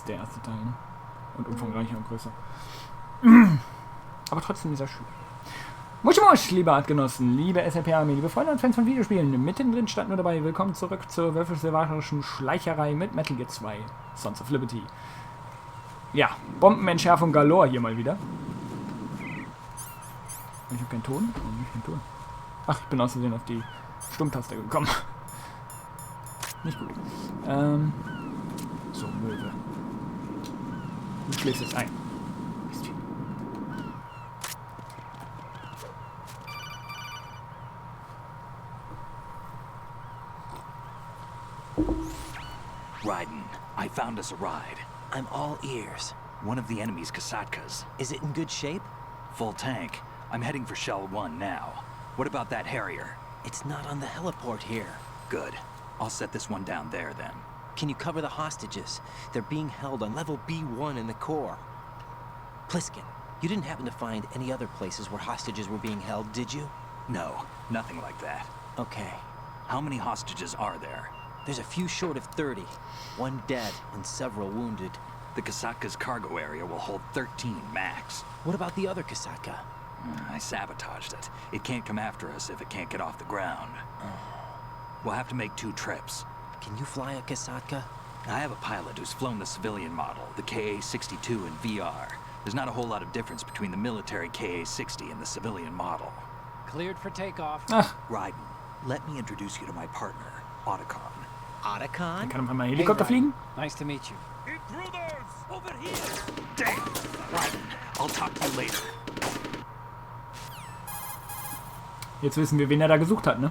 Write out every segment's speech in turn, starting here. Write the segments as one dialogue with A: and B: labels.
A: der erste Teil, ne? Und umfangreicher und größer. Aber trotzdem ist er schön. Moshi Mosh Liebe, artgenossen, liebe SLP-ARMY, liebe Freunde und Fans von Videospielen. Mittendrin stand nur dabei. Willkommen zurück zur würfelsilvarischen Schleicherei mit Metal Gear 2. Sons of Liberty. Ja, Bombenentschärfung galore hier mal wieder. Ich habe keinen Ton. Warum nicht keinen Ton? Ach, ich bin aus Versehen auf die Stummtaste gekommen. Nicht gut. So, Möwe. Du schläfst jetzt ein.
B: Raiden, I found us a ride.
C: I'm all ears.
B: One of the enemy's Kasatkas.
C: Is it in good shape?
B: Full tank. I'm heading for Shell 1 now. What about that Harrier?
C: It's not on the heliport here.
B: Good. I'll set this one down there then.
C: Can you cover the hostages? They're being held on level B1 in the core. Pliskin, you didn't happen to find any other places where hostages were being held, did you?
B: No, nothing like that.
C: Okay.
B: How many hostages are there?
C: There's a few short of 30. One dead and several wounded.
B: The Kasatka's cargo area will hold 13 max.
C: What about the other Kasaka?
B: I sabotaged it. It can't come after us if it can't get off the ground. We'll have to make 2 trips.
C: Can you fly a Kasaka?
B: I have a pilot who's flown the civilian model, the KA-62 in VR. There's not a whole lot of difference between the military KA-60 and the civilian model.
D: Cleared for takeoff.
B: Raiden, let me introduce you to my partner, Otacon.
C: Otacon?
A: Kann man mal Helikopter fliegen?
D: Nice to meet you.
B: Intruders! Over here! Damn! Raiden, I'll talk to you later.
A: Jetzt wissen wir, wen er da gesucht hat, ne?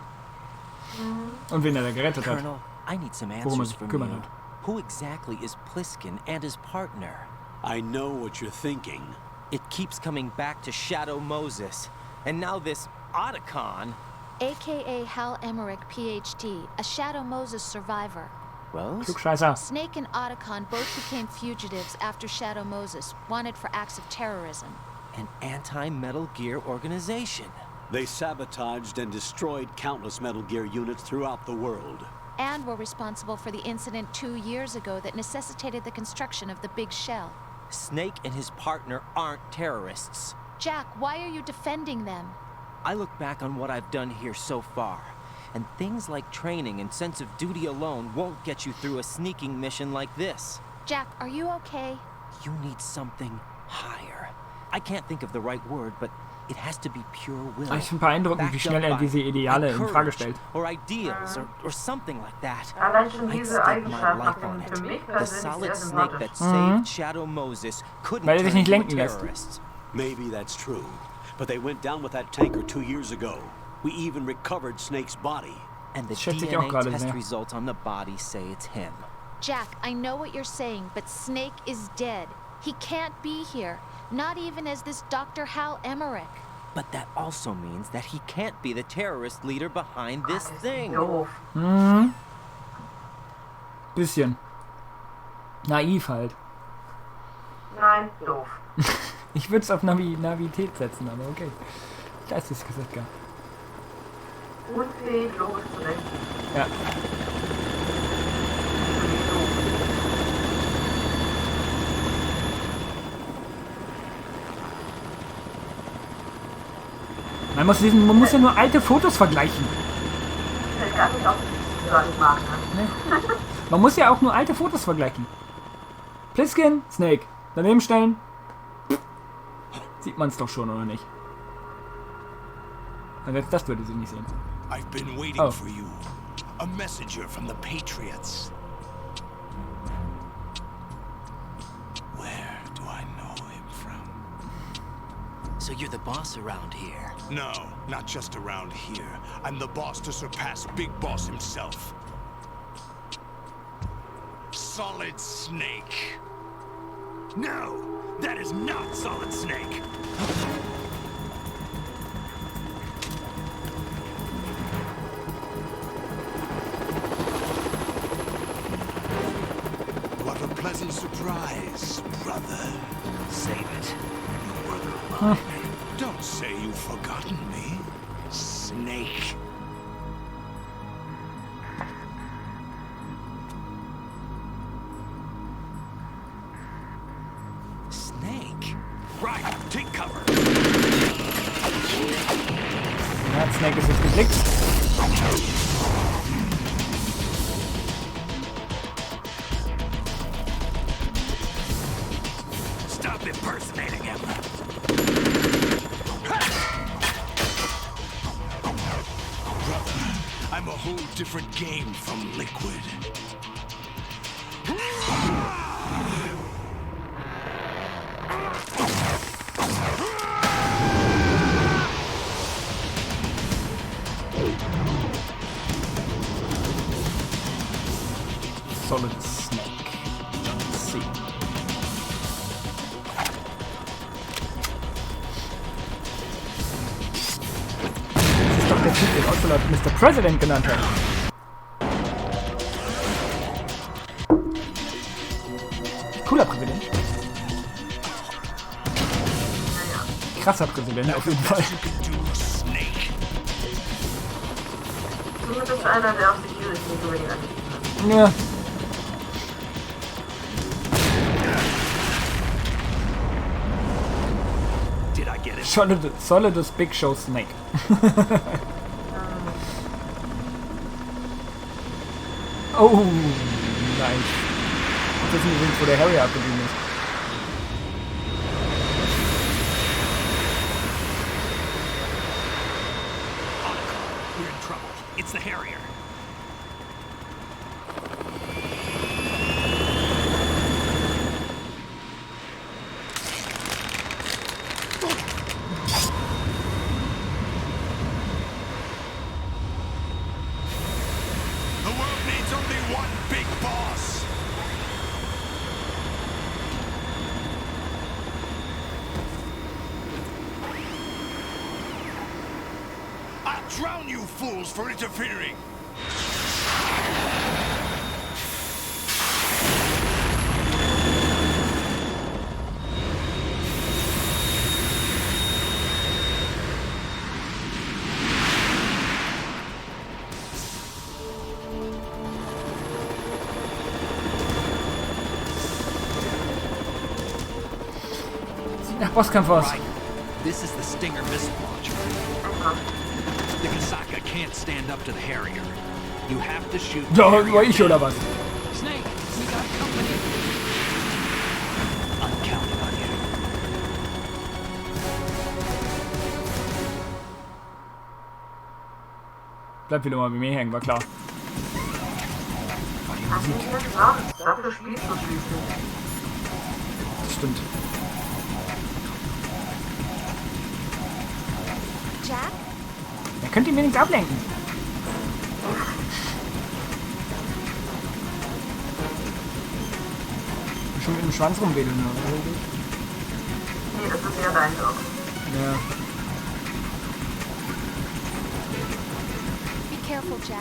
A: Und wen er da gerettet hat.
C: Colonel, I need some
A: Worum er
C: answers
A: sich
C: from
A: gekümmert
C: you.
A: hat.
C: Who exactly is Pliskin and his partner?
E: I know what you're thinking.
C: It keeps coming back to Shadow Moses. And now this Otacon.
F: AKA Hal Emmerich, PhD, a Shadow Moses survivor.
C: Well,
A: Klugscheißer.
F: Snake and Otacon both became fugitives after Shadow Moses, wanted for acts of terrorism.
C: an anti-Metal Gear organization.
E: They sabotaged and destroyed countless Metal Gear units throughout the world.
F: And were responsible for the incident 2 years ago that necessitated the construction of the Big Shell.
C: Snake and his partner aren't terrorists.
F: Jack, why are you defending them?
C: I look back on what I've done here so far, and things like training and sense of duty alone won't get you through a sneaking mission like this.
F: Jack, are you okay?
C: You need something higher. I can't think of the right word, but it has to be pure will.
A: Ich finde beeindruckend, wie schnell er diese Ideale in Frage stellt.
C: Or ideals, or something like that.
G: Allein schon
C: I'd
G: diese
C: stake my
G: Eigenschaft
C: life
G: macht
C: on
G: ihn
C: it.
G: für mich
C: The
G: persönlich
C: solid
G: sehr
C: snake that
G: sympathisch.
C: saved Shadow Moses couldn't
A: Weil er
C: turn
A: sich nicht
C: into a
A: lenken lässt.
C: terrorist.
E: Maybe that's true, but they went down with that tanker 2 years ago. We even recovered Snake's body.
C: And the
A: Schätze ich auch
C: DNA
A: gerade
C: test
A: sehr.
C: results on the body say it's him.
F: Jack, I know what you're saying, but Snake is dead. He can't be here, not even as this Dr. Hal Emmerich.
C: But that also means that he can't be the terrorist leader behind this thing.
G: Doof.
A: Bisschen. Naiv halt.
G: Nein, doof.
A: Ich würde es auf Navität setzen, aber okay. Das ist gesagt, ja.
G: Unfähig, logisch zu denken.
A: Ja. Man muss ja nur alte Fotos vergleichen.
G: Ich weiß gar nicht, ob ich das gar nicht mag. Ne?
A: Man muss ja auch nur alte Fotos vergleichen. Pliskin, Snake. Daneben stellen. Sieht man es doch schon, oder nicht? Und jetzt das würde sie nicht sehen.
H: I've been waiting
A: Oh.
H: for you. A messenger from the Patriots. Where do I know him from?
C: So you're the boss around here.
H: No, not just around here. I'm the boss to surpass Big Boss himself. Solid Snake. No, that is not Solid Snake. What a pleasant surprise, brother.
B: Save it.
H: You were mine. Don't say you've forgotten me, Snake.
B: Right, take cover.
A: Ja, Snake ist jetzt geblickt.
B: Stop impersonating him.
H: I'm a whole different game from Liquid.
A: Solid Snake. Let's see. Das ist doch der Typ, den Ocelot Mr. President genannt hat. Cooler Präsident. Krasser Präsident auf jeden Fall.
G: Zumindest einer, der auf Security nicht unbedingt aktiv ist.
A: Ja.
B: Did I get it?
A: Solidus Big Show Snake. Oh, nice. Das ist übrigens, wo der Harrier abgeblieben ist.
B: We're in trouble. It's the Harrier.
H: The world needs only one big boss. I'll drown you fools for interfering.
A: Sieht nach Bosskampf aus.
B: Right. This is the Stinger missile launcher. The Kasaka can't stand up to the Harrier. You have to shoot. the
A: Ja,
B: Harrier
A: war ich oder was?
D: Snake, we got company.
B: I'm counting on you.
A: Bleibt wieder mal bei mir hängen, war klar.
G: Hast du nicht mehr gesagt? Dafür spielst du schließlich.
A: Das stimmt.
F: Jack?
A: Er könnte ihn wenigstens ablenken. Schon mit dem Schwanz rumwedeln, oder?
G: Nee, das ist eher dein Job.
A: Ja.
F: Be careful, Jack.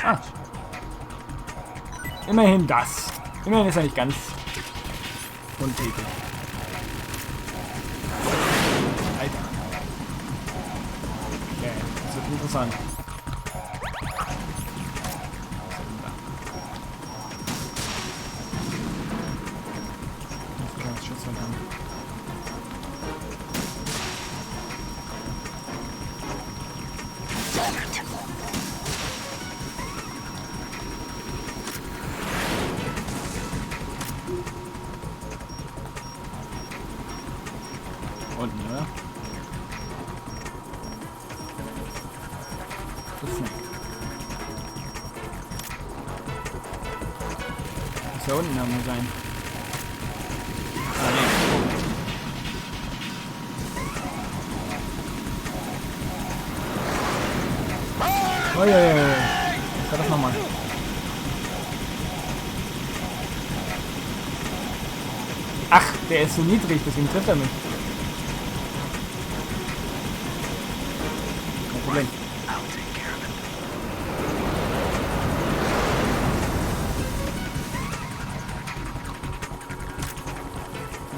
A: Ah. Immerhin das. Immerhin ist er nicht ganz untätig. Alter. Okay, das wird interessant. Unten, oder? Das ist Snake. Muss ja unten irgendwo sein. Ah, nee. Oh, ja, ja, ja. Was war das nochmal? Ach, der ist so niedrig, deswegen trifft er mich. Kein Problem.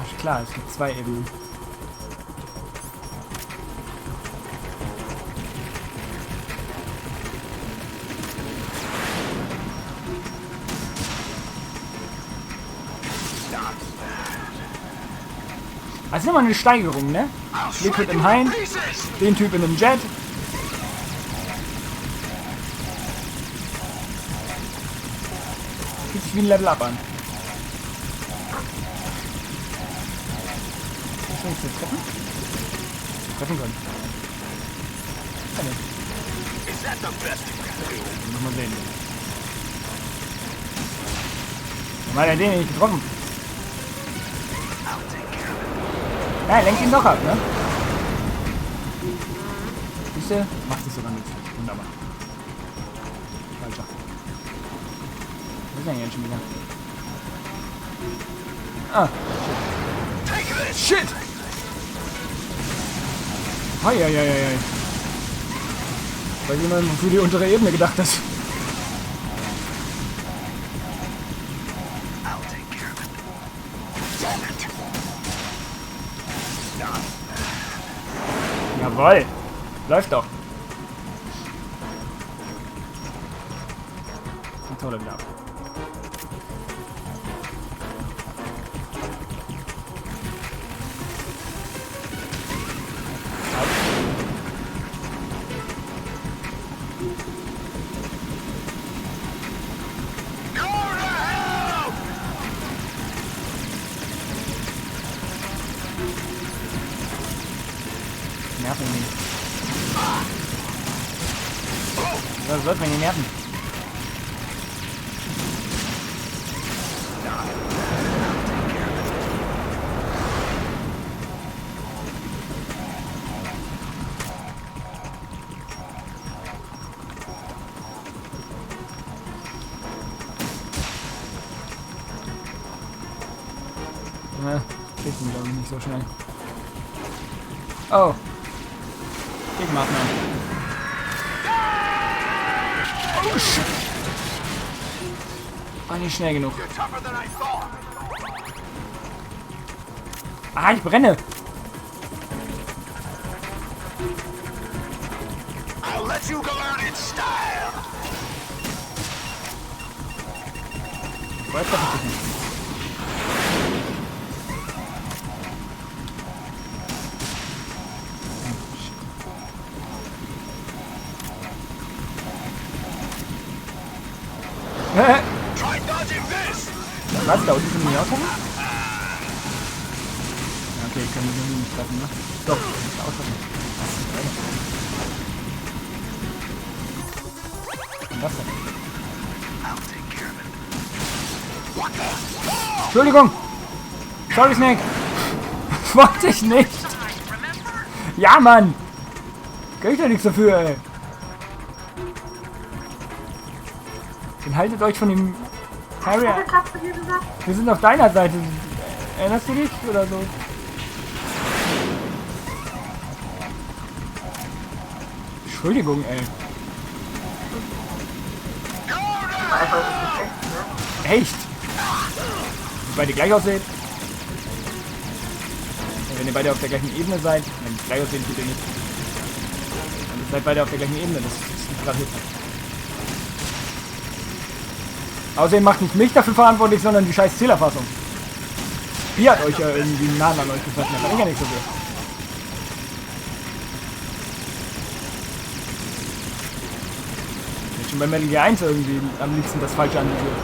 A: Ach klar, es gibt zwei eben. Also nochmal eine Steigerung, ne? Liquid im Hain, den Typ in einem Jet. Fühlt sich wie ein Level Up an. Was soll ich jetzt treffen? Treffen können. Mal sehen. Mal den nicht getroffen. Ja, lenkt ihn doch ab, ne? Siehst du? Macht es sogar nützlich. Wunderbar. Falscher. Wo ist denn jetzt schon wieder? Ah. Shit! Hei. Weiß jemand, wofür die untere Ebene gedacht ist. Jawoll! Läuft doch! Jetzt haut er wieder ab. Nerven nicht. Was soll's mir die nerven? Ja, kriegt ihn glaube ich nicht so schnell. Oh. Gegenmaßnahmen. Oh shit. War nicht schnell genug. Ah, ich brenne. Weiß doch nicht. Was? Da unten können wir nicht auskommen? Ja, okay, ich kann mich irgendwie nicht treffen, ne? Doch, ich kann auskommen. Was ist das denn? Entschuldigung! Sorry, Snake! Das wollte ich nicht! Ja, Mann! Krieg ich da nichts dafür, ey! Dann haltet euch von dem Harrier. Wir sind auf deiner Seite. Erinnerst du dich oder so? Entschuldigung, ey. Echt? Wenn beide gleich aussehen? Ja, wenn ihr beide auf der gleichen Ebene seid, wenn ihr gleich aussehen, tut ihr nicht. Dann seid beide auf der gleichen Ebene, das ist gerade hilfreich. Außerdem macht nicht mich dafür verantwortlich, sondern die scheiß Zählerfassung. Die hat euch ja irgendwie einen Namen an euch gefasst, da kann ich ja nichts dafür. Ich hätte schon bei Metal Gear 1 irgendwie am liebsten das Falsche anvisiert.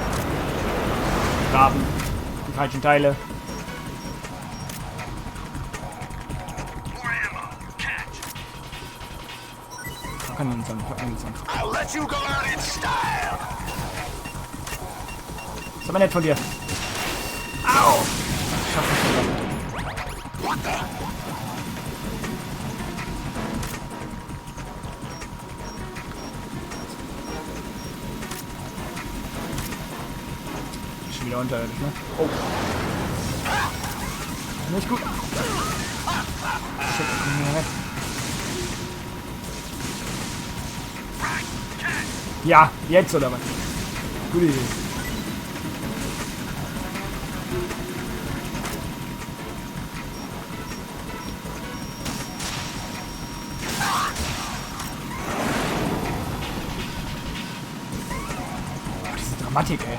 A: Graben, die falschen Teile. Ich kann nicht sagen, ist aber nett von dir. Au! Schaff das schon. Schon wieder unterirdisch, ne? Oh. Nicht gut. Shit, komm hier weg. Ja, jetzt oder was? Gute Idee. Dramatik, ey.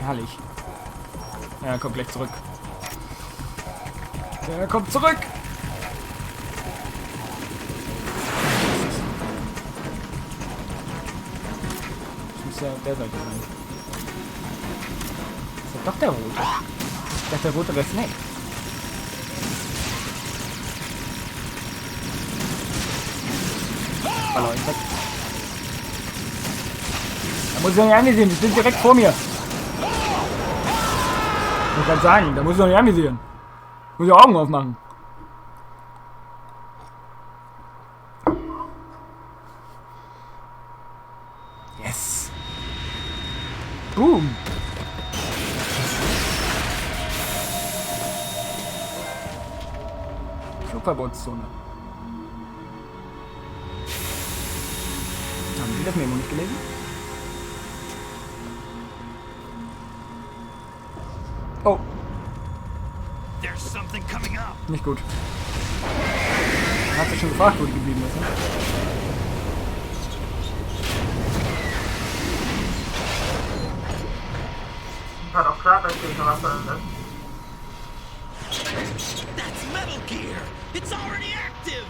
A: Herrlich. Ja, komm gleich zurück. Der kommt zurück. Das muss ja der Seite sein. Ist ja doch der rote. Ich dachte, der rote wäre Snake. Hallo, ich sag. Da muss ich noch nicht anvisieren, die sind direkt vor mir. Ich muss gerade sagen, da muss ich noch nicht anvisieren. Muss ich Augen aufmachen. Yes. Boom. Flugverbotszone. Haben Sie das Memo nicht gelesen? Oh.
B: There's something coming up.
A: Nicht gut. Hast du schon gefragt, wo die geblieben ist, ne?
G: War doch klar, dass hier was drin ist.
C: That's Metal Gear! It's already active!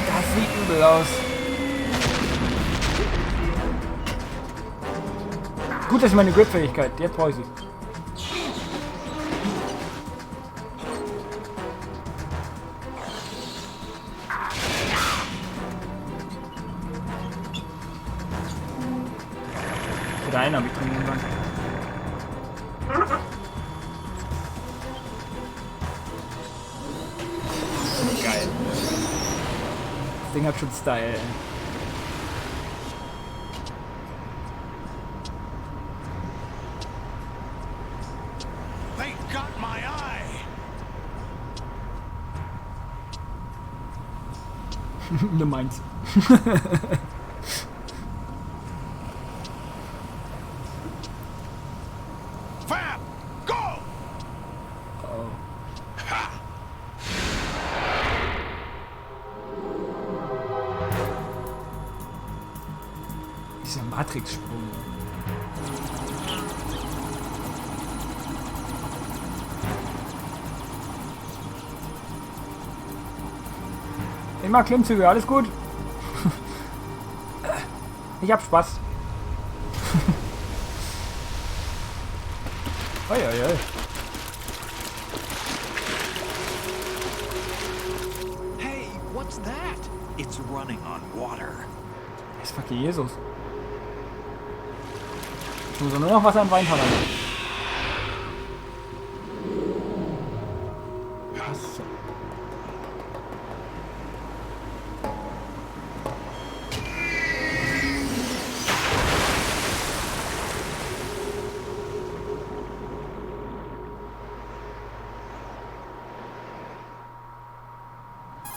A: Das sieht übel aus. Gut, dass ich meine Grip-Fähigkeit. Jetzt brauche ich sie. Wieder einer mit drin irgendwann. Geil. Das Ding hat schon Style, ey.
H: They got my eye.
A: Du meinst.
H: Fab, go!
A: Oh.
H: Ha!
A: Dieser Matrix-Sprung. Immer Klimmzüge, alles gut. Ich hab Spaß. Oi, oi, oi.
B: Hey, what's that? It's running on water.
A: Das ist fucking Jesus. Ich muss nur noch Wasser im Wein verwandeln. Was?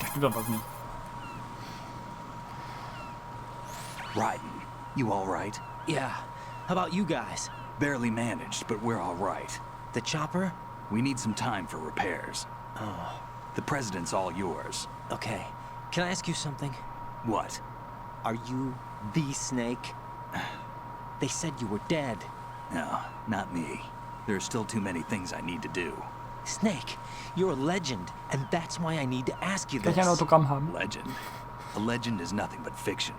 A: Da stimmt doch was nicht.
B: Ryden, you all right?
C: Yeah. How about you guys?
B: Barely managed, but we're all right.
C: The chopper?
B: We need some time for repairs.
C: Oh,
B: The president's all yours.
C: okay. Can I ask you something?
B: What?
C: Are you the Snake? They said you were dead.
B: No, not me. There are still too many things I need to do.
C: Snake, you're a legend, and that's why I need to ask you
A: Kann
C: this.
A: ich ein Autogramm haben?
B: Legend. A legend is nothing but fiction.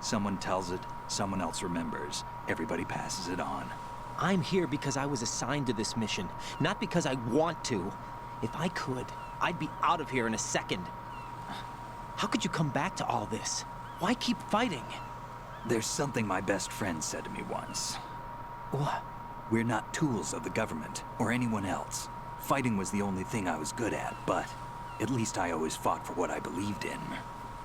B: Someone tells it, someone else remembers. Everybody passes it on.
C: I'm here because I was assigned to this mission, not because I want to. If I could, I'd be out of here in a second. How could you come back to all this? Why keep fighting?
B: There's something my best friend said to me once.
C: What?
B: We're not tools of the government or anyone else. Fighting was the only thing I was good at, but at least I always fought for what I believed in.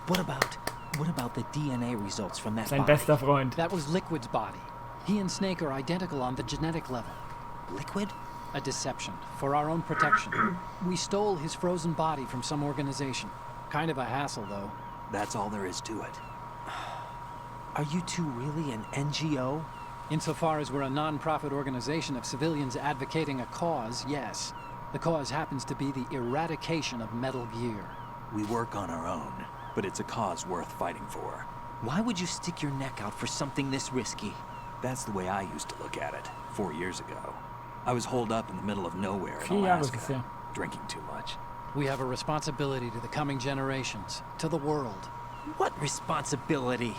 C: What about the DNA results from that
A: Sein
C: body?
A: bester Freund.
D: That was Liquid's body. He and Snake are identical on the genetic level.
C: Liquid?
D: A deception, for our own protection. We stole his frozen body from some organization. Kind of a hassle, though.
B: That's all there is to it.
C: Are you two really an NGO?
D: Insofar as we're a non-profit organization of civilians advocating a cause, yes. The cause happens to be the eradication of Metal Gear.
B: We work on our own, but it's a cause worth fighting for.
C: Why would you stick your neck out for something this risky?
B: That's the way I used to look at it 4 years ago. I was holed up in the middle of nowhere in
A: 4 Jahre
B: Alaska,
A: bisher.
B: drinking too much.
D: We have a responsibility to the coming generations, to the world,
C: What responsibility?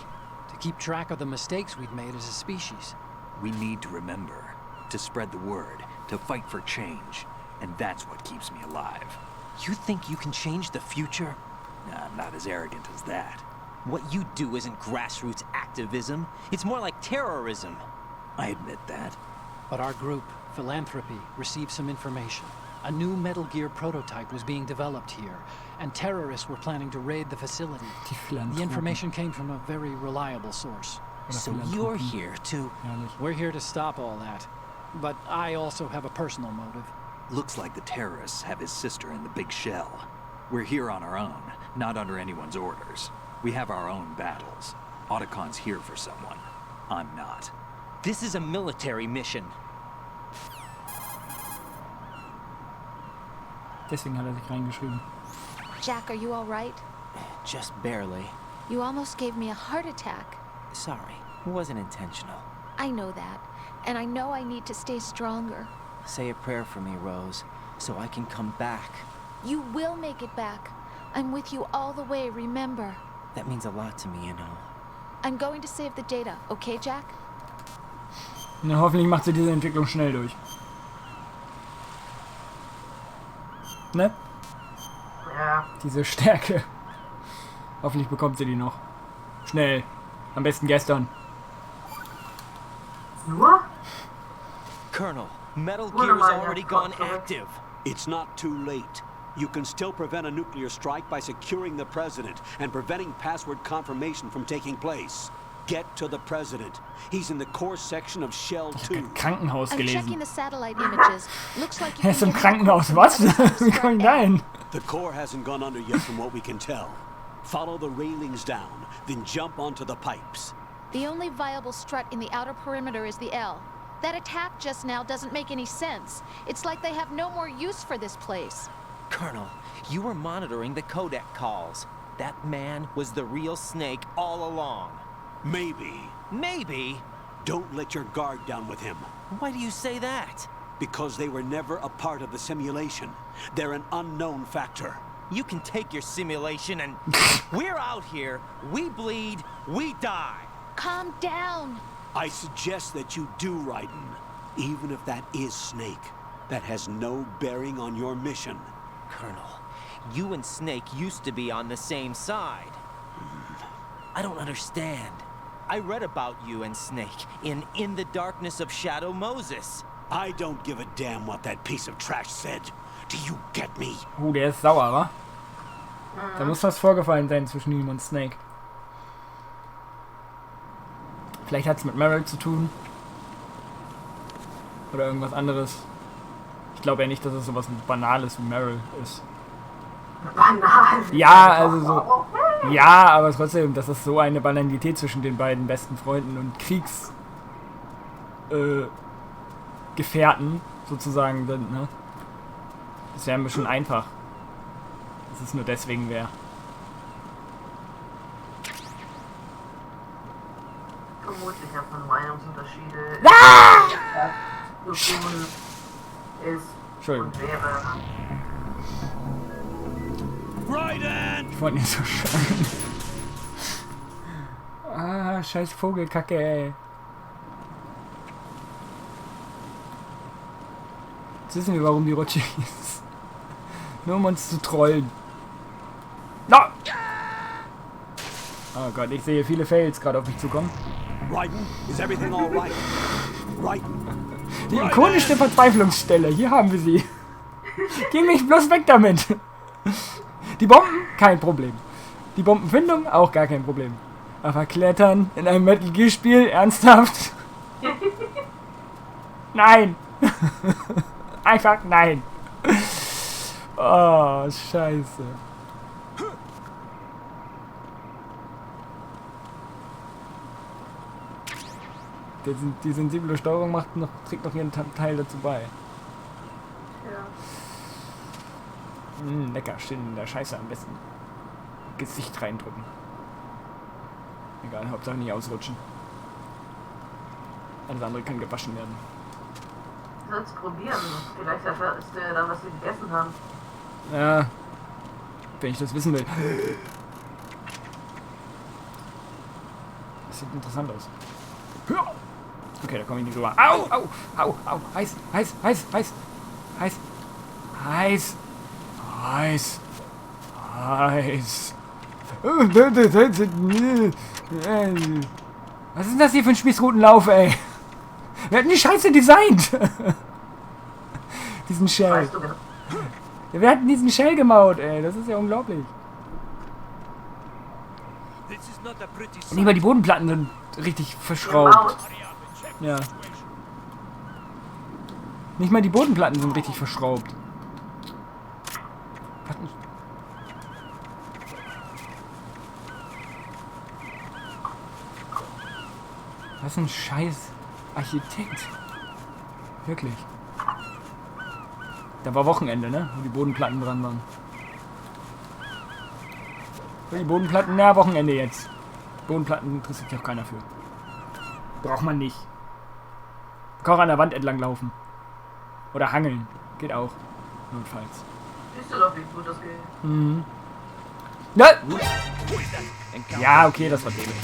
D: to keep track of the mistakes we've made as a species.
B: We need to remember, to spread the word, to fight for change, and that's what keeps me alive.
C: You think you can change the future?
B: Nah, I'm not as arrogant as that.
C: What you do isn't grassroots activism. It's more like terrorism.
B: I admit that.
D: But our group, Philanthropy, received some information. A new Metal Gear prototype was being developed here, and terrorists were planning to raid the facility.
A: Die Philanthropen.
D: The information came from a very reliable source.
C: So you're here to...
A: Herrlich.
D: We're here to stop all that. But I also have a personal motive.
B: Looks like the terrorists have his sister in the big shell. We're here on our own, not under anyone's orders. We have our own battles. Otacon's here for someone. I'm not.
C: This is a military mission.
A: Deswegen hat er sich reingeschrieben.
F: Jack, are you all right?
C: Just barely.
F: You almost gave me a heart attack.
C: Sorry, it wasn't intentional.
F: I know that, and I know I need to stay stronger.
C: Say a prayer for me, Rose, so I can come back.
F: You will make it back. I'm with you all the way, remember.
C: That means a lot to me, you know.
F: I'm going to save the data, okay, Jack?
A: Na, hoffentlich macht sie diese Entwicklung schnell durch. Ne?
G: Ja.
A: Diese Stärke. Hoffentlich bekommt sie die noch. Schnell. Am besten gestern.
G: Nur?
C: Colonel, Metal
G: What
C: Gear's
G: am I
C: already
G: here
C: gone
G: for?
C: active.
E: It's not too late. You can still prevent a nuclear strike by securing the president and preventing password confirmation from taking place. Get to the president. He's in the core section of Shell 2.
A: Krankenhaus
F: I'm checking
A: gelesen.
F: the satellite images. Looks like you
A: Er
F: can
A: ist im
F: get
A: Krankenhaus.
F: into
A: Was?
F: the
A: Wie komme ich da hin?
E: The core hasn't gone under yet from what we can tell. Follow the railings down, then jump onto the pipes.
F: The only viable strut in the outer perimeter is the L. That attack just now doesn't make any sense. It's like they have no more use for this place.
C: Colonel, you were monitoring the codec calls. That man was the real Snake all along.
E: Maybe.
C: Maybe?
E: Don't let your guard down with him.
C: Why do you say that?
E: Because they were never a part of the simulation. They're an unknown factor.
C: You can take your simulation and... We're out here, we bleed, we die.
F: Calm down.
E: I suggest that you do, Raiden. Even if that is Snake. That has no bearing on your mission.
C: Colonel, you and Snake used to be on the same side. I don't understand. I read about you and Snake in the Darkness of Shadow Moses.
E: I don't give a damn what that piece of trash said. Do you get me?
A: Der ist sauer, wa? Da muss was vorgefallen sein zwischen ihm und Snake. Vielleicht hat es mit Meryl zu tun. Oder irgendwas anderes. Ich glaube ja nicht, dass es sowas Banales wie Meryl ist.
G: Banal.
A: Ja, also so. Ja, aber trotzdem, dass es so eine Banalität zwischen den beiden besten Freunden und Gefährten sozusagen sind, ne? Das wäre ein bisschen einfach. Dass es nur deswegen wäre.
G: Vermutlich hat man Meinungsunterschiede. Was zu tun ist
A: Entschuldigung.
G: und wäre.
E: Raiden!
A: Ich wollte nicht so schreien. Ah, scheiß Vogelkacke, ey. Jetzt wissen wir, warum die rutschig ist. Nur um uns zu trollen. No! Oh Gott, ich sehe viele Fails gerade auf mich zukommen.
E: Raiden, is everything all right? Raiden!
A: Die ikonischste Verzweiflungsstelle, hier haben wir sie. Geh mich bloß weg damit. Die Bomben, kein Problem. Die Bombenfindung, auch gar kein Problem. Aber Klettern in einem Metal Gear Spiel, ernsthaft? Nein. Einfach nein. Oh, scheiße. Die sensible Steuerung trägt noch ihren Teil dazu bei.
G: Ja.
A: Lecker, schön in der Scheiße am besten. Gesicht reindrücken. Egal, Hauptsache nicht ausrutschen. Alles andere kann gewaschen werden.
G: Sonst probieren. Vielleicht erfährst du ja dann, was wir gegessen haben.
A: Ja, wenn ich das wissen will. Das sieht interessant aus. Okay, da komme ich nicht rüber. Au, au, au, au. Heiß, heiß, heiß, heiß, heiß, heiß, heiß, heiß. Was ist denn das hier für ein Spießrutenlauf, ey? Wir hatten die Scheiße designt. Diesen Shell.
G: Weißt du genau?
A: Ja, wir hatten diesen Shell gemaut, ey. Das ist ja unglaublich. Nicht mal die Bodenplatten sind richtig verschraubt. Ja. Nicht mal die Bodenplatten sind richtig verschraubt. Was ein scheiß Architekt. Wirklich. Da war Wochenende, ne? Wo die Bodenplatten dran waren. Die Bodenplatten, na, Wochenende jetzt. Bodenplatten interessiert sich auch keiner für. Braucht man nicht. Kann auch an der Wand entlang laufen. Oder hangeln. Geht auch. Notfalls.
G: Siehst du doch, wie gut das geht.
A: Mhm. Ja, ja, okay, das war dämlich.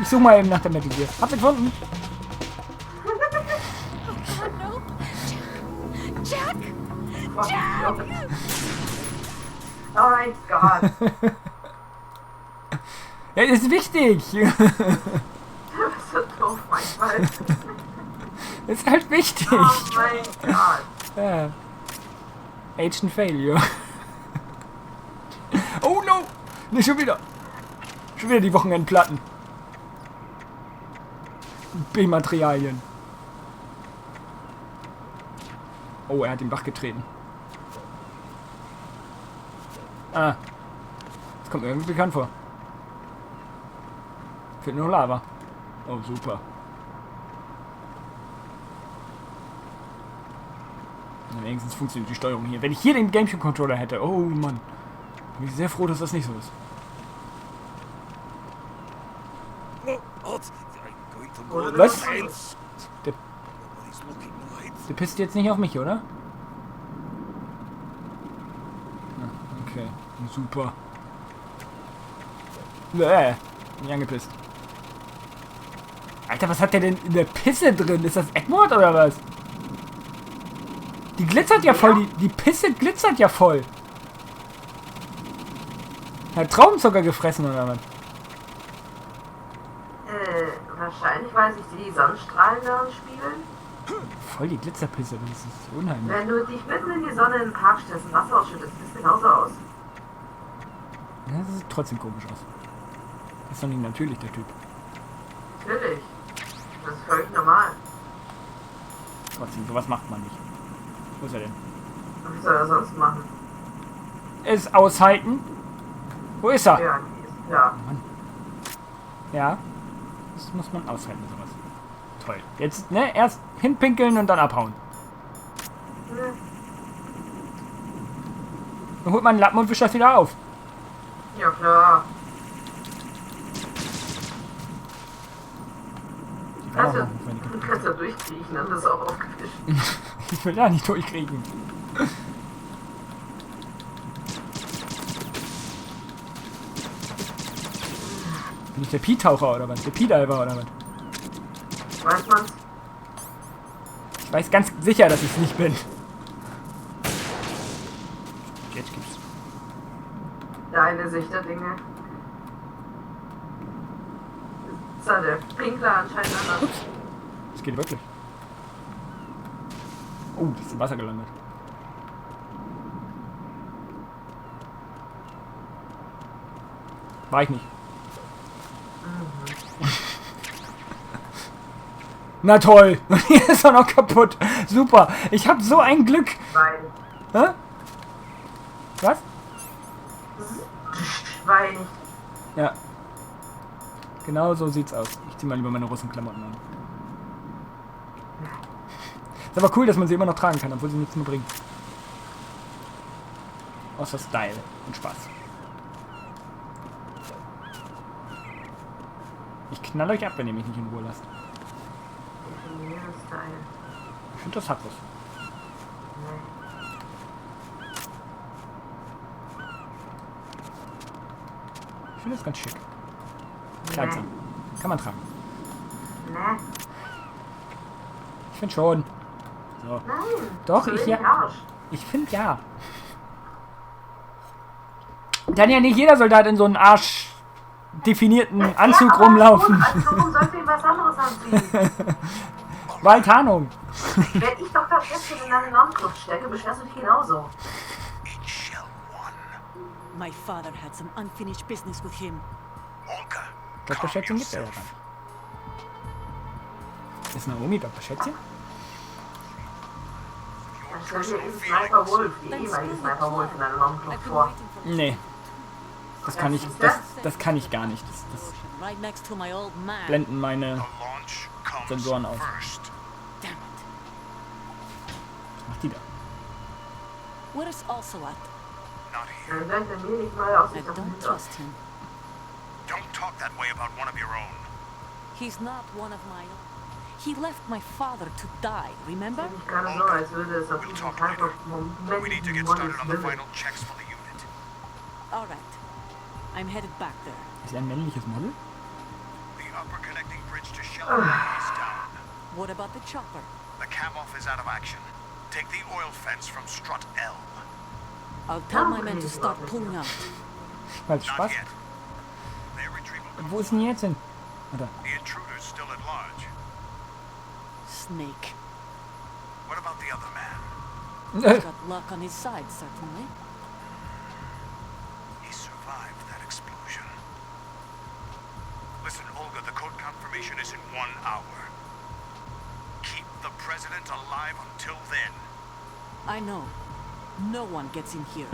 A: Ich suche mal eben nach der Metal Gear. Hab gefunden.
G: Oh mein Gott.
A: Ja, das ist wichtig.
G: Du bist so doof manchmal.
A: Das ist halt wichtig.
G: Oh mein Gott.
A: Ja. Agent Failure. Oh no! Nicht schon wieder. Schon wieder die Wochenendplatten. B-Materialien. Oh, er hat den Bach getreten. Ah. Das kommt mir irgendwie bekannt vor. Fehlt nur Lava. Oh, super. Na, wenigstens funktioniert die Steuerung hier. Wenn ich hier den Gamecube-Controller hätte. Oh Mann. Bin ich sehr froh, dass das nicht so ist. Was? Der pisst jetzt nicht auf mich, oder? Okay, super. Nicht angepisst. Alter, was hat der denn in der Pisse drin? Ist das Edward oder was? Die glitzert ja voll, die Pisse glitzert ja voll. Hat Traumzucker gefressen oder was?
G: Wahrscheinlich, weil sich die Sonnenstrahlen daran spiegeln.
A: Voll die Glitzerpisse, das ist unheimlich.
G: Wenn du dich mitten in die Sonne in den Park stellst und Wasser ausschüttest, sieht es genauso aus.
A: Ja, das sieht trotzdem komisch aus. Das ist doch nicht natürlich, der Typ.
G: Natürlich. Das ist völlig normal.
A: Trotzdem, sowas macht man nicht. Wo ist er denn?
G: Und wie soll er sonst machen?
A: Es aushalten. Wo ist er?
G: Ja, ja.
A: Ja. Das muss man aushalten, sowas. Toll. Jetzt, ne, erst hinpinkeln und dann abhauen. Dann holt man einen Lappen und wischt das wieder auf.
G: Ja, klar. Also, du kannst da durchkriechen, dann ist es auch aufgefischt.
A: Ich will da nicht durchkriegen. Bin ich der Pi-Taucher oder was? Der Pi-Diver oder was?
G: Weiß man's?
A: Ich weiß ganz sicher, dass ich es nicht bin. Jetzt gibt's.
G: Deine Sicht der Dinge. Ist da der Pinkler anscheinend anders.
A: Das geht wirklich. Oh, das ist im Wasser gelandet. War ich nicht. Na toll. Hier ist er noch kaputt. Super. Ich hab so ein Glück.
G: Wein.
A: Hä? Was?
G: Wein.
A: Ja. Genau so sieht's aus. Ich zieh mal lieber meine Russenklamotten an. Ist aber cool, dass man sie immer noch tragen kann, obwohl sie nichts mehr bringen. Außer Style und Spaß. Ich knall euch ab, wenn ihr mich nicht in Ruhe lasst. Ich finde, das hat was. Ich finde das ganz schick. Kleidsam. Kann man tragen. Ich finde schon. So.
G: Nein.
A: Doch,
G: so
A: ich
G: in
A: ja.
G: den Arsch.
A: Ich finde ja. Kann ja nicht jeder Soldat in so einen arschdefinierten Anzug rumlaufen.
G: Gut, also warum sollte ich was anderes anziehen?
A: Weil Tarnung.
G: Wenn ich Dr. Festchen in eine Normkluft stecke, beschwerst du dich genauso.
H: It shall one.
I: My father had some unfinished business with him.
H: Olga,
A: Dr.
H: calm
A: Schätzchen gibt er ja
H: yourself.
A: dann. Ist Naomi Dr. Schätzchen?
G: Dann stell dir eben Sniper Wolf, die ehemalige Sniper Wolf in einer Normkluft vor.
A: Nee. Das kann ich, das kann ich gar nicht. Das
I: Right next to my old man.
A: blenden meine
H: The launch comes
A: Sensoren aus.
H: first.
I: Damn it.
A: Was macht die da?
I: Where's also at?
H: Not here.
G: Dann blendet er mir nicht mal aus,
I: I
G: ich doch
I: don't
G: nicht aus.
I: trust him.
H: Don't talk that way about one of your own.
I: He's not one of my own. He left my father to die, remember?
G: Ich gerade so, als würde es auf
H: We'll
G: diesen
H: talk
G: Zeitpunkt
H: later. We need to get started on the final checks for the unit.
I: All right. I'm headed back there.
A: Ist er ein männliches Model?
H: The upper connecting bridge to Shelter is down.
I: What about the chopper?
H: The cam-off is out of action. Take the oil fence from strut L.
I: I'll tell my men to start pulling out.
A: Weil's
H: Not
A: Spaß?
H: yet. Their retrieval
A: Wo ist denn jetzt hin? Oder?
H: The intruder's still at large.
I: Snake.
H: What about the other man?
I: He's got luck on his side, certainly.
H: He survived that explosion. Listen, Olga, the code confirmation is in 1 hour. Keep the president alive until then.
I: I know. No one gets in here.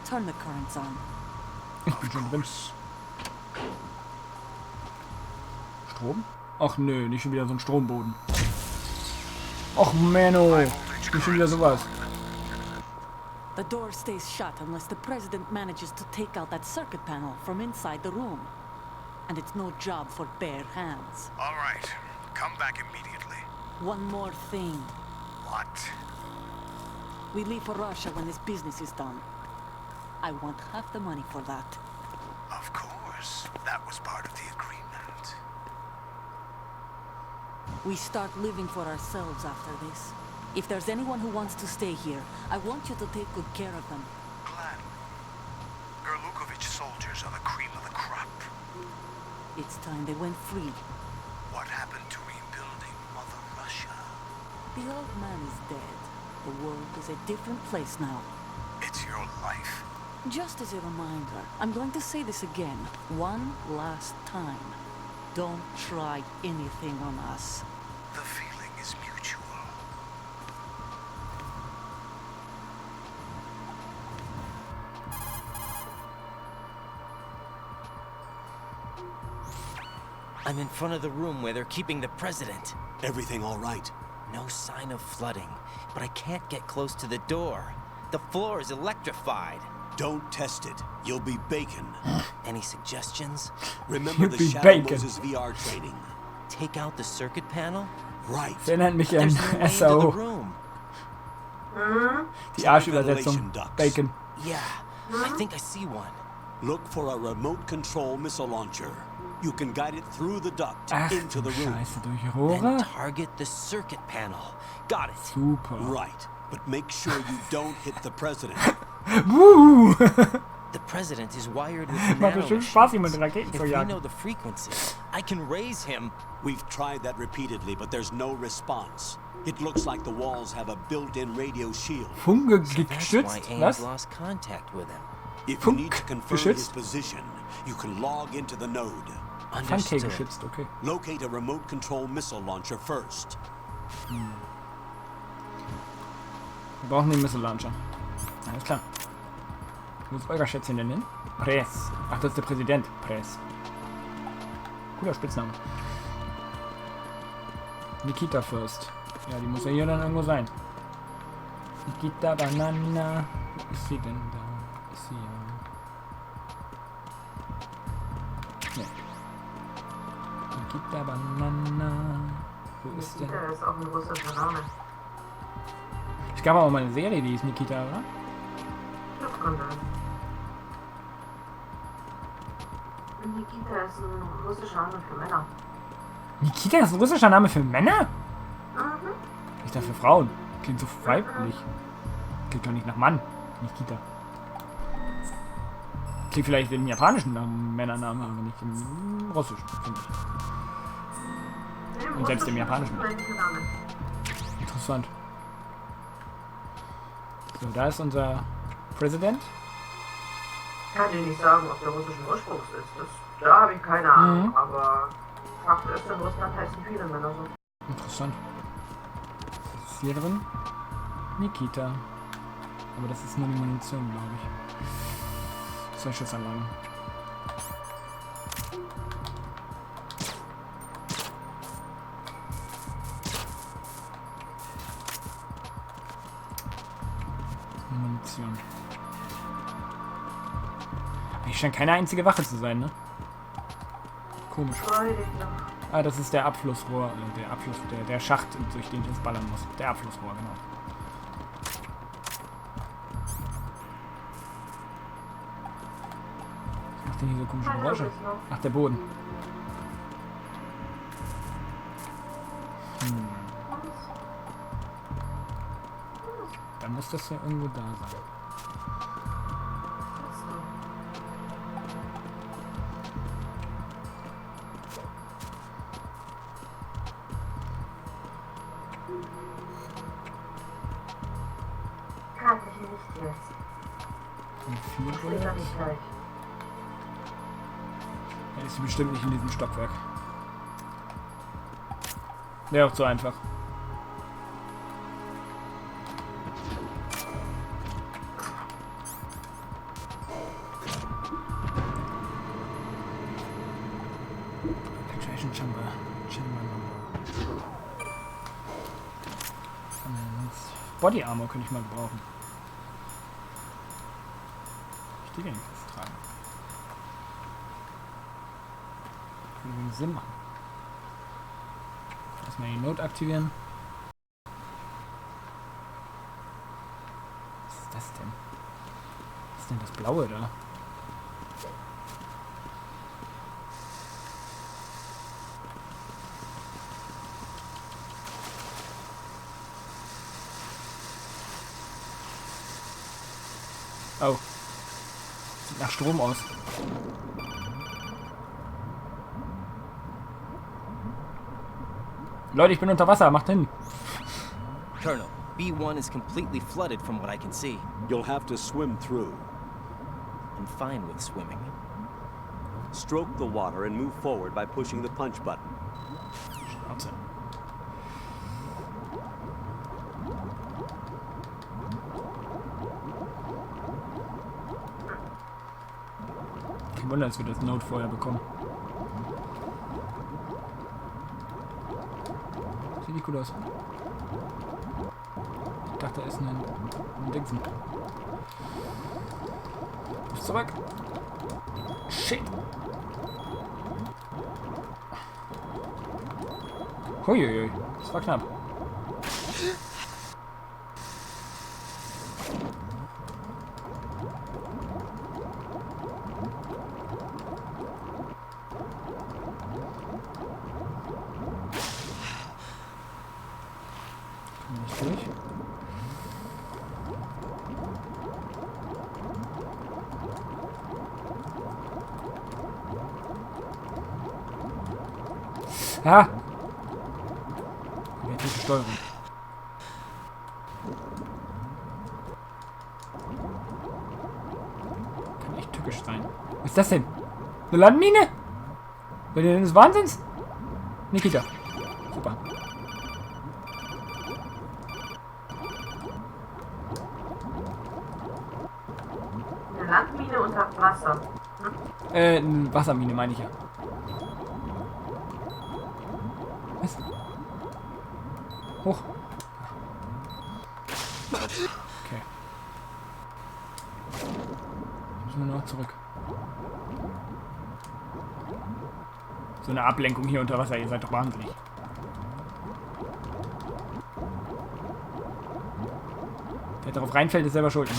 I: Turn the currents on.
A: Ich bin schon drin. Strom? Ach nö, nicht schon wieder so ein Stromboden. Och Menno, nicht schon wieder sowas.
I: The door stays shut unless the president manages to take out that circuit panel from inside the room. And it's no job for bare hands.
H: All right. Come back immediately.
I: One more thing.
H: What?
I: We leave for Russia when this business is done. I want half the money for that.
H: Of course. That was part of the agreement.
I: We start living for ourselves after this. If there's anyone who wants to stay here, I want you to take good care of them.
H: Gladly. Gerlukovich soldiers are the cream of the crop.
I: It's time they went free.
H: What happened to rebuilding Mother Russia?
I: The old man is dead. The world is a different place now.
H: It's your life.
I: Just as a reminder, I'm going to say this again, one last time. Don't try anything on us.
H: The feeling is mutual.
C: I'm in front of the room where they're keeping the president.
E: Everything all right?
C: No sign of flooding, but I can't get close to the door. The floor is electrified.
E: Don't test it. You'll be bacon.
C: Any suggestions?
E: Remember the
A: be
E: Shadow
A: bacon.
E: Moses VR training?
C: Take out the circuit panel?
E: Right.
A: Das erinnert mich an
C: There's no way into the
A: SAO.
C: room.
A: Die Arschübersetzung. Bacon.
C: Yeah, I think I see one.
E: Look for a remote control missile launcher. You can guide it through the duct
A: Ach
E: into
A: du
E: the room.
A: Scheiße, durch
C: Then
A: Rohre?
C: target the circuit panel. Got it.
A: Super.
E: Right. But make sure you don't hit the president.
A: Woo!
C: The president is wired with
A: Macht bestimmt Spaß, ihn mit
C: nanomachines.
A: Raketen
C: If
A: zu
C: we
A: jagen.
C: know the frequency, I can raise him.
E: We've tried that repeatedly, but there's no response. It looks like the walls have a built-in radio shield.
A: Funke
C: That's why
A: geschützt?
C: Ames
A: Was?
C: lost contact with him.
E: If you need to
A: Funk
E: confirm his
A: geschützt?
E: position, you can log into the node.
A: Funke
C: Understood.
A: geschützt, okay.
E: Locate a remote control missile launcher first.
A: Wir brauchen den Missile Launcher. Alles klar. Wo ist euer Schätzchen denn hin? Press. Ach, das ist der Präsident. Press. Cooler Spitzname. Nikita First. Ja, die muss ja hier dann irgendwo sein. Nikita Banana. Wo ist sie denn da? Ist sie ja. Nee. Nikita Banana. Wo ist denn?
G: Nikita ist auch ein russischer Name.
A: Es gab auch mal eine Serie, die ist Nikita, oder?
G: Das könnte. Nikita ist ein russischer Name für Männer.
A: Nikita ist ein russischer Name für Männer?
G: Mhm.
A: Ich dachte für Frauen. Klingt so weiblich. Klingt doch nicht nach Mann. Nikita. Klingt vielleicht im japanischen Namen, Männernamen, aber nicht im russischen, finde ich. Und selbst im japanischen. Interessant. So, da ist unser Präsident.
G: Ich kann dir nicht sagen, ob der russischen Ursprungs ist. Da habe ich keine Ahnung. Aber Fakt ist, in Russland heißen viele Männer so.
A: Interessant. Was ist hier drin? Nikita. Aber das ist nur die Munition, glaube ich. 2 Schussanlagen. Munition. Hier scheint keine einzige Wache zu sein, ne? Komisch. Ah, das ist der Abflussrohr, der Schacht, durch den ich jetzt ballern muss. Der Abflussrohr, genau. Was macht denn hier so komische Geräusche? Ach, der Boden. Dann muss das ja irgendwo da sein.
G: Kann ich nicht jetzt.
A: Und 4
G: Steht da nicht gleich.
A: Er ist bestimmt nicht in diesem Stockwerk. Wäre auch zu einfach. Penetration Chamber. Body Armor könnte ich mal gebrauchen. Ich die denn jetzt tragen? Würde wenig Sinn machen. Erstmal die Note aktivieren. Was ist das denn? Was ist denn das Blaue da? Oh. Sieht nach Strom aus. Leute, ich bin unter Wasser, macht hin.
C: Colonel, B1 is completely flooded from what I can see.
E: You'll have to swim through.
C: I'm fine with swimming.
E: Stroke the water and move forward by pushing the punch button.
A: Schnauze. Kein Wunder, dass wir das Note vorher bekommen. Sieht nicht gut aus. Ich dachte, da ist ein Dingsen. Muss zurück. Shit. Huiuiui, das war knapp. Nicht durch. Ah! Elektrische Steuerung. Kann echt tückisch sein. Was ist das denn? Eine Landmine? Seid ihr denn des Wahnsinns? Nikita. Super.
G: Eine Landmine unter Wasser.
A: Eine Wassermine meine ich ja. Hoch. Okay. Jetzt müssen wir noch zurück. So eine Ablenkung hier unter Wasser, ihr seid doch wahnsinnig. Wer darauf reinfällt, ist selber schuld. Ne?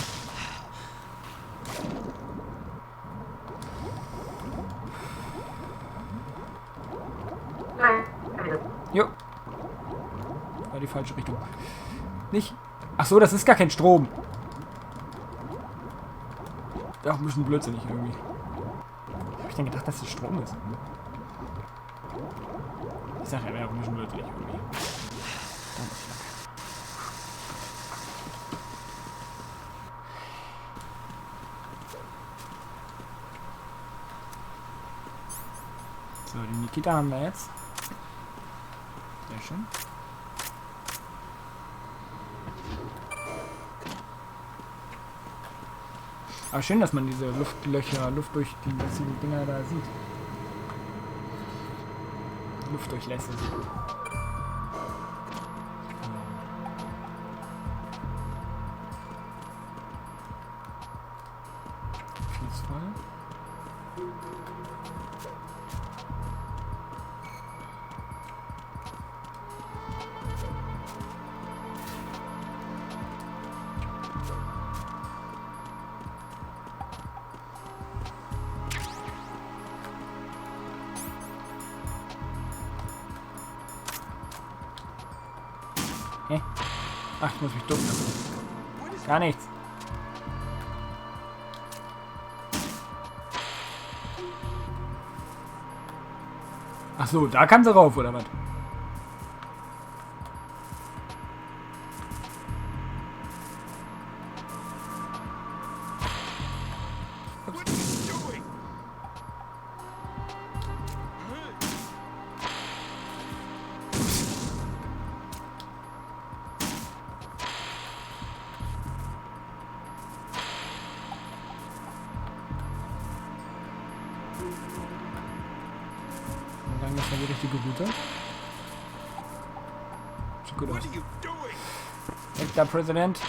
A: Jo. War die falsche Richtung. Nicht. Ach so, das ist gar kein Strom. Ja, auch ein bisschen blödsinnig irgendwie. Hab ich denn gedacht, dass das Strom ist? Ich sag ja, wäre auch ein bisschen blödsinnig irgendwie. Da muss ich lang. So, die Nikita haben wir jetzt. Sehr schön. Aber schön, dass man diese Luftlöcher, Luft durch die Dinger da sieht. Luftdurchlässe. Vieles voll. Hä? Ach, ich muss mich ducken lassen. Gar nichts. Ach so, da kann sie rauf, oder was? Sagen, das war die richtige Route. Sieht gut aus. Mr. President.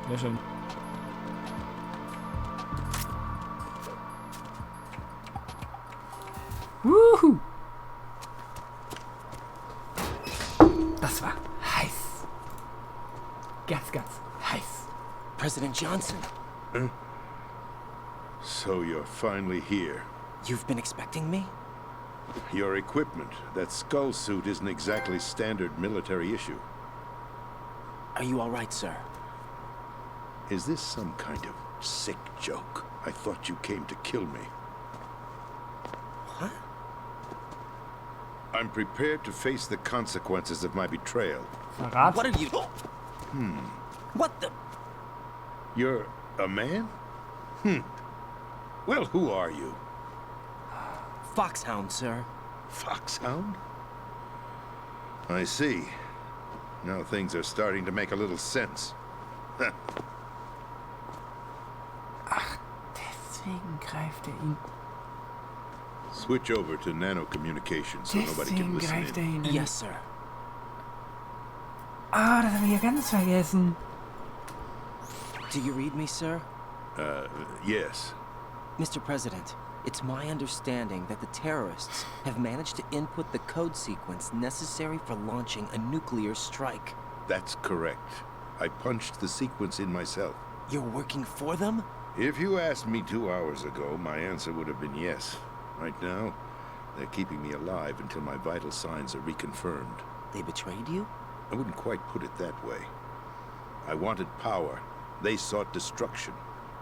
A: Sehr schön. Wuhu! Das war heiß. Ganz, ganz heiß.
C: President Johnson.
J: Huh? So you're finally here.
C: You've been expecting me?
J: Your equipment, that skull suit isn't exactly standard military issue.
C: Are you all right, sir?
J: Is this some kind of sick joke? I thought you came to kill me.
C: What?
J: I'm prepared to face the consequences of my betrayal.
A: Verrat.
C: What are you... What the...
J: You're a man? Well, who are you?
C: Foxhound, sir.
J: Foxhound? I see. Now things are starting to make a little sense.
A: Ach, deswegen greift ihn.
J: Switch over to nano-communications so nobody can
A: Deswegen
J: listen
A: greift
J: in.
A: ihn.
C: Yes, sir.
A: Ah, das haben wir hier ganz vergessen.
C: Do you read me, sir?
J: Yes.
C: Mr. President, it's my understanding that the terrorists have managed to input the code sequence necessary for launching a nuclear strike.
J: That's correct. I punched the sequence in myself.
C: You're working for them?
J: If you asked me 2 hours ago, my answer would have been yes. Right now, they're keeping me alive until my vital signs are reconfirmed.
C: They betrayed you?
J: I wouldn't quite put it that way. I wanted power. They sought destruction.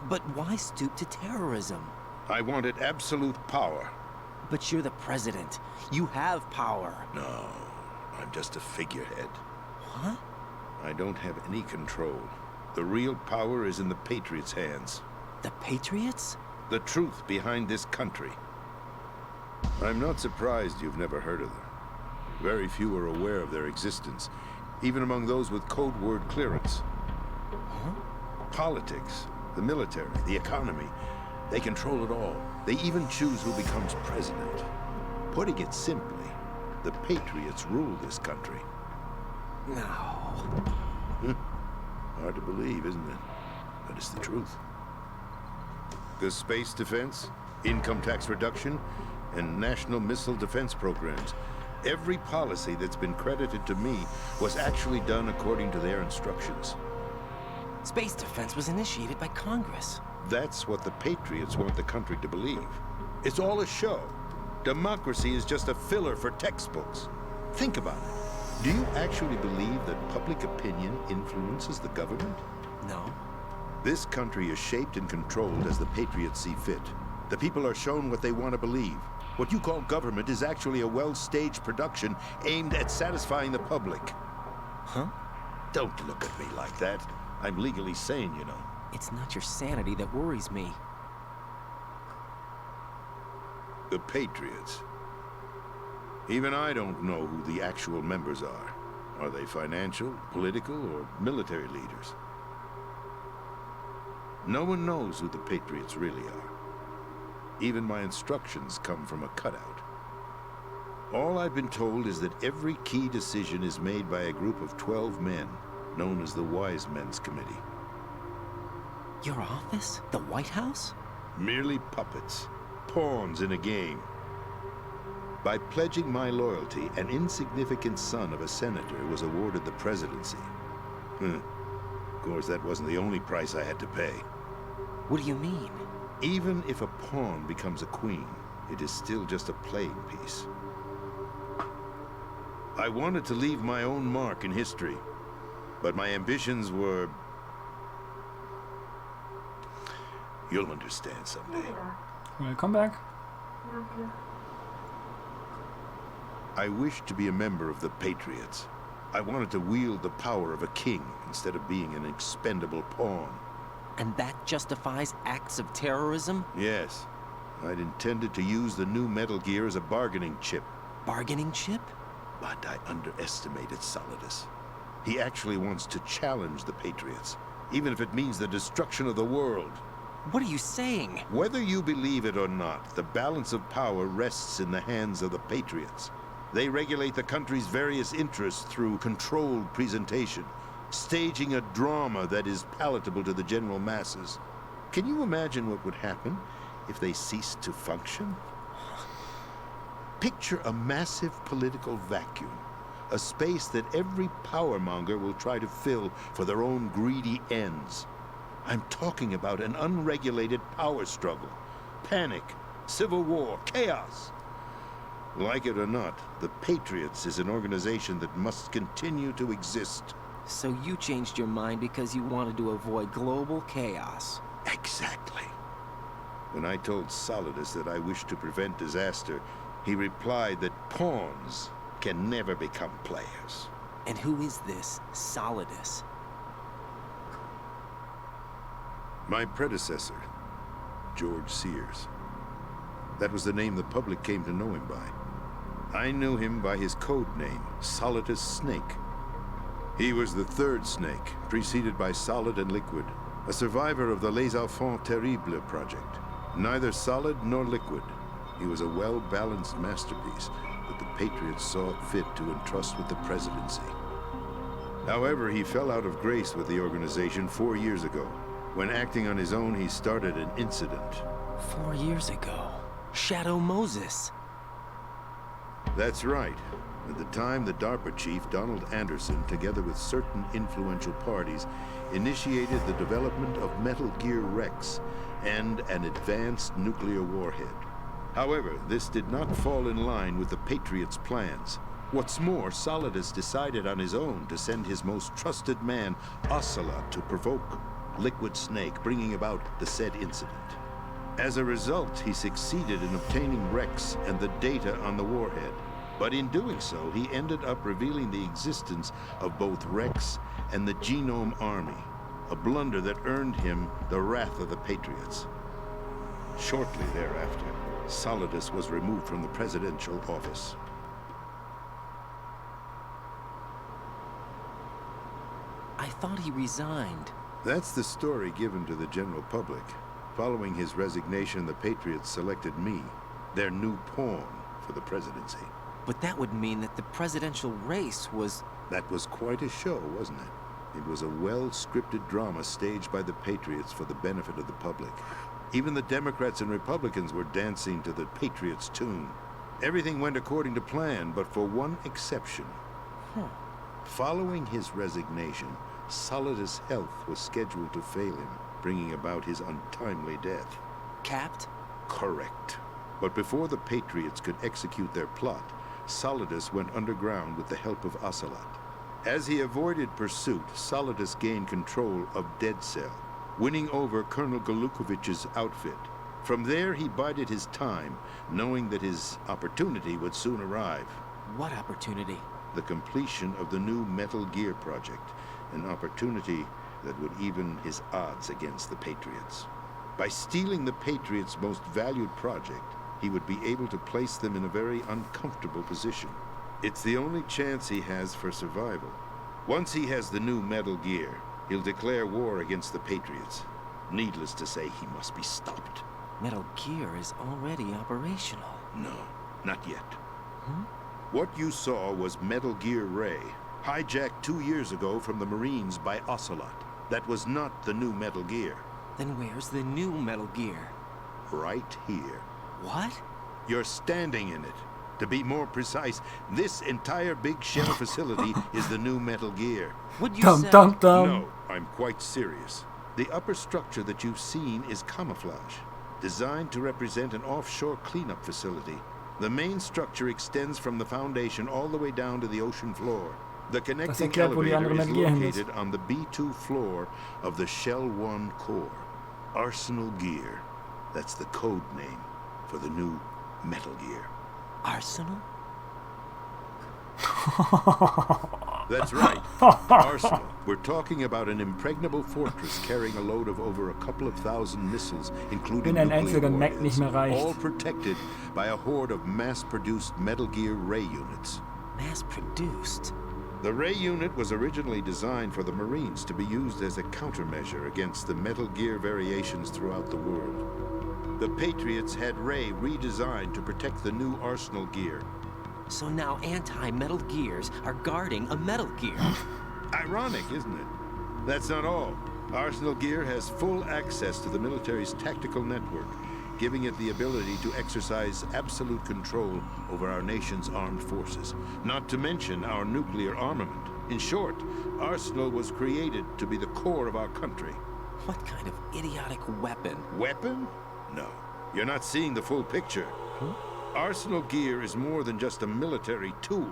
C: But why stoop to terrorism?
J: I wanted absolute power.
C: But you're the president. You have power.
J: No, I'm just a figurehead.
C: What?
J: I don't have any control. The real power is in the Patriots' hands.
C: The Patriots?
J: The truth behind this country. I'm not surprised you've never heard of them. Very few are aware of their existence, even among those with code word clearance.
C: Huh?
J: Politics, the military, the economy, they control it all. They even choose who becomes president. Putting it simply, the Patriots rule this country.
C: No.
J: Hard to believe, isn't it? But it's the truth. The space defense, income tax reduction, and national missile defense programs. Every policy that's been credited to me was actually done according to their instructions.
C: Space defense was initiated by Congress.
J: That's what the Patriots want the country to believe. It's all a show. Democracy is just a filler for textbooks. Think about it. Do you actually believe that public opinion influences the government?
C: No.
J: This country is shaped and controlled as the Patriots see fit. The people are shown what they want to believe. What you call government is actually a well-staged production aimed at satisfying the public.
C: Huh?
J: Don't look at me like that. I'm legally sane, you know.
C: It's not your sanity that worries me.
J: The Patriots. Even I don't know who the actual members are. Are they financial, political, or military leaders? No one knows who the Patriots really are. Even my instructions come from a cutout. All I've been told is that every key decision is made by a group of 12 men, known as the Wise Men's Committee.
C: Your office? The White House?
J: Merely puppets, pawns in a game. By pledging my loyalty, an insignificant son of a senator was awarded the presidency. Of course, that wasn't the only price I had to pay.
C: What do you mean?
J: Even if a pawn becomes a queen, it is still just a playing piece. I wanted to leave my own mark in history, but my ambitions were... You'll understand someday.
A: Welcome back.
J: I wished to be a member of the Patriots. I wanted to wield the power of a king instead of being an expendable pawn.
C: And that justifies acts of terrorism?
J: Yes. I'd intended to use the new Metal Gear as a bargaining chip.
C: Bargaining chip?
J: But I underestimated Solidus. He actually wants to challenge the Patriots, even if it means the destruction of the world.
C: What are you saying?
J: Whether you believe it or not, the balance of power rests in the hands of the Patriots. They regulate the country's various interests through controlled presentation, staging a drama that is palatable to the general masses. Can you imagine what would happen if they ceased to function? Picture a massive political vacuum, a space that every powermonger will try to fill for their own greedy ends. I'm talking about an unregulated power struggle, panic, civil war, chaos. Like it or not, the Patriots is an organization that must continue to exist.
C: So you changed your mind because you wanted to avoid global chaos.
J: Exactly. When I told Solidus that I wished to prevent disaster, he replied that pawns can never become players.
C: And who is this Solidus?
J: My predecessor, George Sears. That was the name the public came to know him by. I knew him by his code name, Solidus Snake. He was the third snake, preceded by Solid and Liquid, a survivor of the Les Enfants Terribles project. Neither solid nor liquid. He was a well-balanced masterpiece that the Patriots saw it fit to entrust with the presidency. However, he fell out of grace with the organization 4 years ago. When acting on his own, he started an incident.
C: 4 years ago? Shadow Moses.
J: That's right. At the time, the DARPA chief, Donald Anderson, together with certain influential parties, initiated the development of Metal Gear Rex and an advanced nuclear warhead. However, this did not fall in line with the Patriots' plans. What's more, Solidus decided on his own to send his most trusted man, Ocelot, to provoke Liquid Snake, bringing about the said incident. As a result, he succeeded in obtaining Rex and the data on the warhead. But in doing so, he ended up revealing the existence of both Rex and the Genome Army, a blunder that earned him the wrath of the Patriots. Shortly thereafter, Solidus was removed from the presidential office.
C: thought he resigned.
J: That's the story given to the general public. Following his resignation, the Patriots selected me, their new pawn, for the presidency.
C: But that would mean that the presidential race was...
J: That was quite a show, wasn't it? It was a well-scripted drama staged by the Patriots for the benefit of the public. Even the Democrats and Republicans were dancing to the Patriots' tune. Everything went according to plan, but for one exception. Following his resignation, Solidus' health was scheduled to fail him, bringing about his untimely death.
C: Capped?
J: Correct. But before the Patriots could execute their plot, Solidus went underground with the help of Ocelot. As he avoided pursuit, Solidus gained control of Dead Cell, winning over Colonel Galukovich's outfit. From there, he bided his time, knowing that his opportunity would soon arrive.
C: What opportunity?
J: The completion of the new Metal Gear project, an opportunity that would even his odds against the Patriots. By stealing the Patriots' most valued project, he would be able to place them in a very uncomfortable position. It's the only chance he has for survival. Once he has the new Metal Gear, he'll declare war against the Patriots. Needless to say, he must be stopped.
C: Metal Gear is already operational.
J: No, not yet. What you saw was Metal Gear Ray, hijacked 2 years ago from the Marines by Ocelot. That was not the new Metal Gear.
C: Then where's the new Metal Gear?
J: Right here.
C: What?
J: You're standing in it. To be more precise, this entire big shell facility is the new Metal Gear.
C: Would you say...
J: No, I'm quite serious. The upper structure that you've seen is camouflage, designed to represent an offshore cleanup facility. The main structure extends from the foundation all the way down to the ocean floor. The connecting elevator is located on the B2 floor of the Shell 1 core. Arsenal Gear. That's the code name for the new Metal Gear.
C: Arsenal?
J: That's right. Arsenal. We're talking about an impregnable fortress carrying a load of over a couple of thousand missiles, including nuclear warheads, all protected by a horde of mass-produced Metal Gear Ray units.
C: Mass-produced?
J: The Ray unit was originally designed for the Marines to be used as a countermeasure against the Metal Gear variations throughout the world. The Patriots had Ray redesigned to protect the new Arsenal Gear.
C: So now anti-Metal Gears are guarding a Metal Gear.
J: Ironic, isn't it? That's not all. Arsenal Gear has full access to the military's tactical network, giving it the ability to exercise absolute control over our nation's armed forces, not to mention our nuclear armament. In short, Arsenal was created to be the core of our country.
C: What kind of idiotic weapon?
J: Weapon? No. You're not seeing the full picture. Arsenal Gear is more than just a military tool.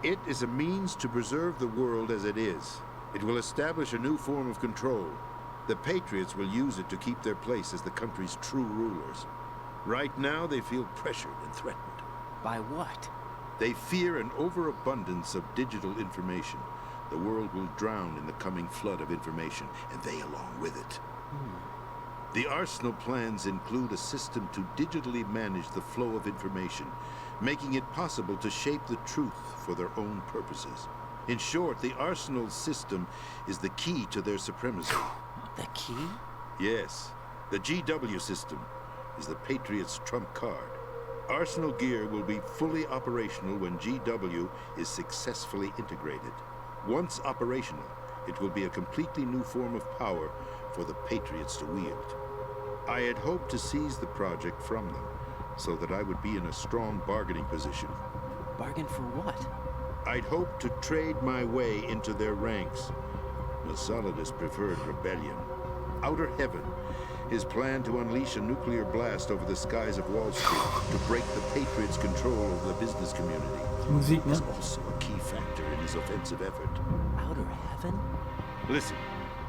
J: It is a means to preserve the world as it is. It will establish a new form of control. The Patriots will use it to keep their place as the country's true rulers. Right now, they feel pressured and threatened.
C: By what?
J: They fear an overabundance of digital information. The world will drown in the coming flood of information, and they along with it. The Arsenal plans include a system to digitally manage the flow of information, making it possible to shape the truth for their own purposes. In short, the Arsenal system is the key to their supremacy.
C: The key?
J: Yes. The GW system is the Patriots' trump card. Arsenal Gear will be fully operational when GW is successfully integrated. Once operational, it will be a completely new form of power for the Patriots to wield. I had hoped to seize the project from them, so that I would be in a strong bargaining position.
C: Bargain for what?
J: I'd hoped to trade my way into their ranks. Solidus preferred rebellion. Outer Heaven, his plan to unleash a nuclear blast over the skies of Wall Street to break the Patriots' control over the business community, was also a key factor in his offensive effort.
C: Outer Heaven?
J: Listen,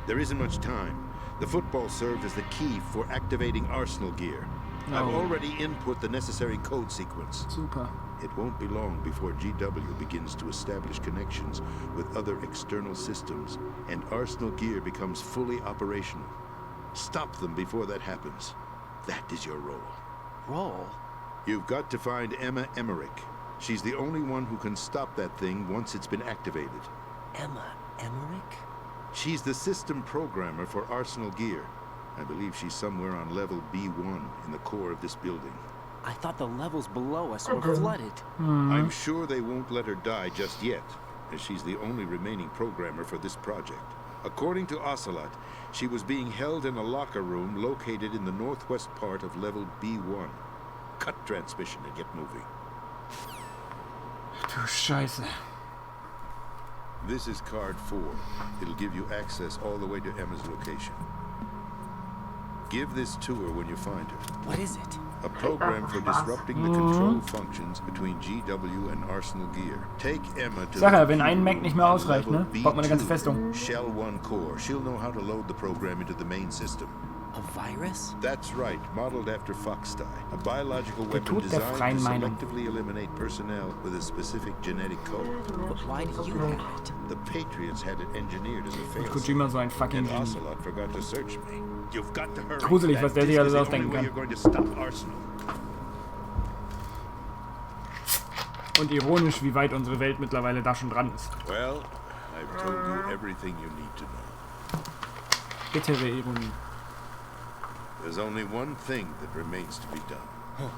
J: there isn't much time. The football served as the key for activating Arsenal Gear. I've already input the necessary code sequence.
A: Super.
J: It won't be long before GW begins to establish connections with other external systems, and Arsenal Gear becomes fully operational. Stop them before that happens. That is your role.
C: Role?
J: You've got to find Emma Emmerich. She's the only one who can stop that thing once it's been activated.
C: Emma Emmerich?
J: She's the system programmer for Arsenal Gear. I believe she's somewhere on level B1 in the core of this building.
C: I thought the levels below us were flooded.
J: I'm sure they won't let her die just yet, as she's the only remaining programmer for this project. According to Ocelot, she was being held in a locker room located in the northwest part of level B1. Cut transmission and get moving.
A: Du Scheiße.
J: This is card 4. It'll give you access all the way to Emma's location. Give this to her when you find her.
C: What is it?
J: A program for disrupting the control functions between GW and Arsenal Gear. Take Emma to
A: Sag ja, wenn ein Mac nicht mehr ausreicht, ne? Baut man eine ganze Festung.
J: Shell 1 core. She'll know how to load the program into the main system.
C: A virus?
J: That's right, modeled after Foxdie. A biological weapon
A: Tod der
J: designed
A: freien
J: to
A: Meinung.
J: selectively eliminate personnel with a specific genetic code.
C: But why do you have it?
J: The Patriots had it engineered as a
A: Und
J: failsafe.
A: Kojima so ein fucking
J: And
A: Genie.
J: Ocelot forgot to search me. You've got to hurry.
A: Gruselig, was der sich alles
J: That
A: ausdenken
J: is the only way
A: kann.
J: you're going to stop Arsenal.
A: Und ironisch, wie weit unsere Welt mittlerweile da schon dran ist.
J: Well, I've told you everything you need to know.
A: Bittere Ironie.
J: There's only one thing that remains to be done.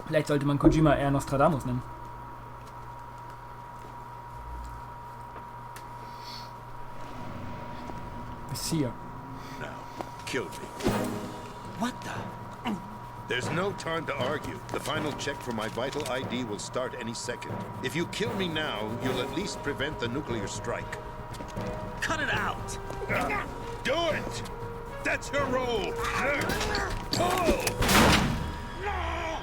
A: Vielleicht sollte man Kojima eher Nostradamus nennen. Bis hier.
J: Now, kill me.
C: What the?
J: There's no time to argue. The final check for my vital ID will start any second. If you kill me now, you'll at least prevent the nuclear strike.
C: Cut it out!
J: Do it! That's her role! Pull! No!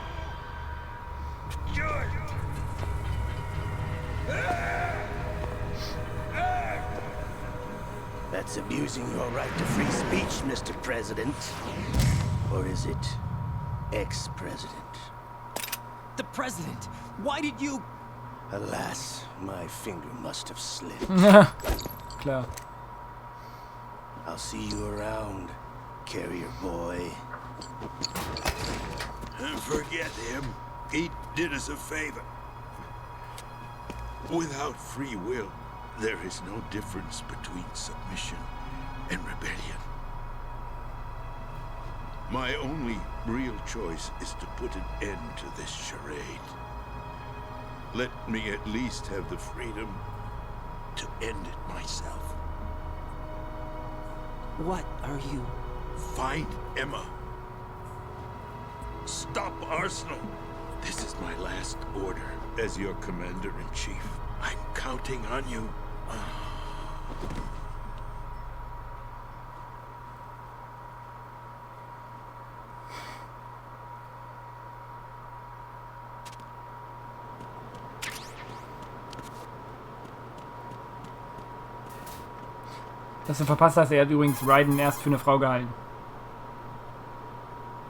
J: Good!
K: That's abusing your right to free speech, Mr. President. Or is it ex-president?
C: The president! Why did you...
K: Alas, my finger must have slipped.
A: Klar.
K: I'll see you around, carrier boy.
J: Forget him. He did us a favor. Without free will, there is no difference between submission and rebellion. My only real choice is to put an end to this charade. Let me at least have the freedom to end it myself.
C: What are you...
J: Find Emma. Stop Arsenal. This is my last order as your commander-in-chief. I'm counting on you.
A: Was du verpasst hast, er hat übrigens Raiden erst für eine Frau gehalten.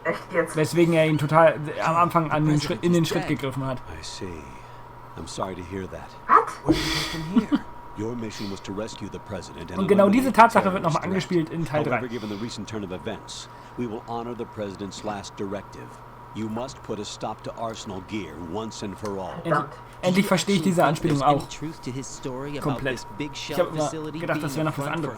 G: Echt jetzt?
A: Weswegen er ihn total am Anfang an den in den Schritt gegriffen hat.
L: I see. I'm sorry to hear that.
C: Where did you go from here?
L: Your mission was to rescue the president and
A: Und genau diese
L: eliminate the
A: Tatsache wird nochmal
L: terrorist
A: angespielt in Teil
L: threat.
A: 3.
L: However, given the recent turn of events, we will honor the president's last directive. You must put a stop to Arsenal Gear once and for all.
A: Endlich verstehe ich diese Anspielung auch.
C: Komplett.
A: Ich habe immer gedacht, das wäre noch was anderes.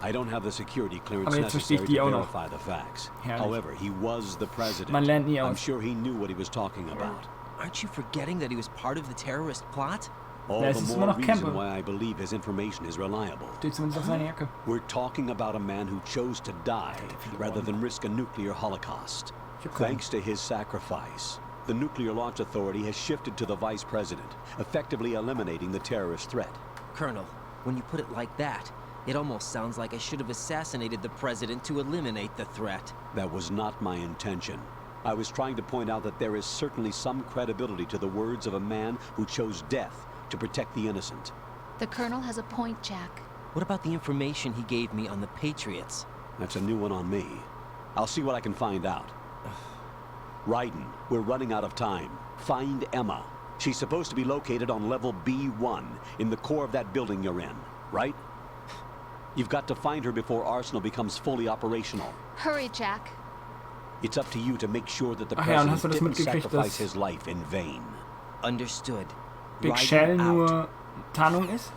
L: I don't have the security clearance
A: Aber jetzt verstehe ich
L: necessary
A: die
L: to
A: auch noch.
L: verify the facts.
A: Herrlich.
L: However, he was the president.
A: Man lernt nie
L: I'm
A: aus.
L: sure he knew what he was talking about.
C: Aren't you forgetting that he was part of the terrorist plot?
L: All
A: Ja, es
L: the
A: ist immer
L: more
A: noch
L: reason
A: Campbell.
L: why I believe his information is reliable.
A: Steht zumindest auf seiner Jacke.
L: We're talking about a man who chose to die rather than risk a nuclear holocaust. Thanks to his sacrifice, the Nuclear Launch Authority has shifted to the vice president, effectively eliminating the terrorist threat.
C: Colonel, when you put it like that, it almost sounds like I should have assassinated the president to eliminate the threat.
L: That was not my intention. I was trying to point out that there is certainly some credibility to the words of a man who chose death to protect the innocent.
F: The Colonel has a point, Jack.
C: What about the information he gave me on the Patriots?
L: That's a new one on me. I'll see what I can find out. Raiden, we're running out of time. Find Emma. She's supposed to be located on level B1 in the core of that building you're in, right? You've got to find her before Arsenal becomes fully operational.
F: Hurry, Jack.
L: It's up to you to make sure that the
A: Ach ja, und hast du
L: president
A: das
L: didn't
A: mitgekriegt,
L: sacrifice
A: dass
L: his life in vain.
C: Understood.
A: Big
C: Riding
A: Shell
C: out.
A: nur Tarnung ist?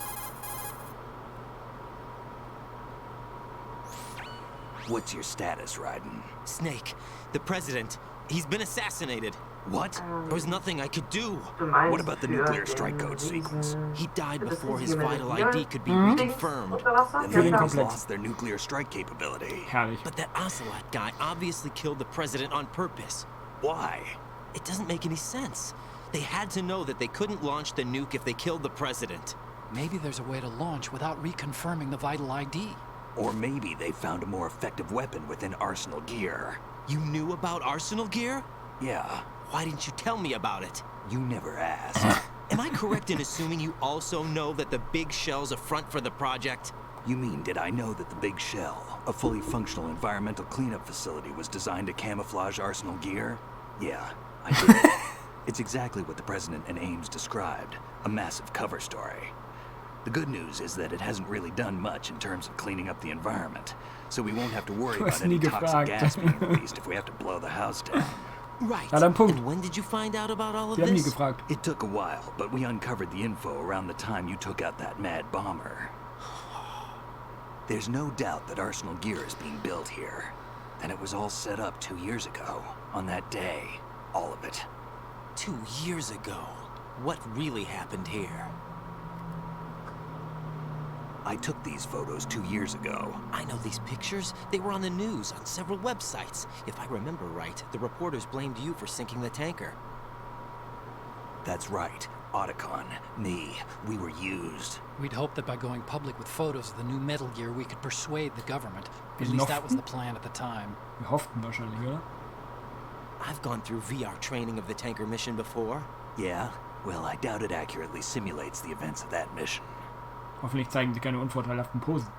B: What's your status, Raiden?
C: Snake, the president, he's been assassinated.
B: What?
C: There was nothing I could do.
B: What about the nuclear strike code sequence?
C: He died before his vital ID could be reconfirmed.
B: The Lincolns lost their nuclear strike capability.
A: Herrlich.
C: But that Ocelot guy obviously killed the president on purpose.
B: Why?
C: It doesn't make any sense. They had to know that they couldn't launch the nuke if they killed the president.
D: Maybe there's a way to launch without reconfirming the vital ID.
B: Or maybe they found a more effective weapon within Arsenal gear.
C: You knew about Arsenal gear?
B: Yeah.
C: Why didn't you tell me about it?
B: You never asked.
C: Am I correct in assuming you also know that the Big Shell's a front for the project?
B: You mean, did I know that the Big Shell, a fully functional environmental cleanup facility, was designed to camouflage Arsenal gear? Yeah, I did. It's exactly what the President and Ames described, a massive cover story. The good news is that it hasn't really done much in terms of cleaning up the environment, so we won't have to worry about any toxic gas being released if we have to blow the house down.
C: Right.
A: Ja, dann Punkt.
C: And when did you find out about all of
A: Wir haben nie
C: this?
A: gefragt.
B: It took a while, but we uncovered the info around the time you took out that mad bomber. There's no doubt that Arsenal gear is being built here. And it was all set up 2 years ago, on that day. All of it.
C: 2 years ago. What really happened here?
B: I took these photos 2 years ago.
C: I know these pictures. They were on the news, on several websites. If I remember right, the reporters blamed you for sinking the tanker.
B: That's right. Otacon, me, we were used.
D: We'd hoped that by going public with photos of the new Metal Gear, we could persuade the government. At
A: Wir
D: least that was
A: hofften?
D: the plan at the time.
A: Wir hofften wahrscheinlich, oder?
C: I've gone through VR training of the tanker mission before.
B: Yeah? Well, I doubt it accurately simulates the events of that mission.
A: Hoffentlich zeigen sie keine unvorteilhaften Posen.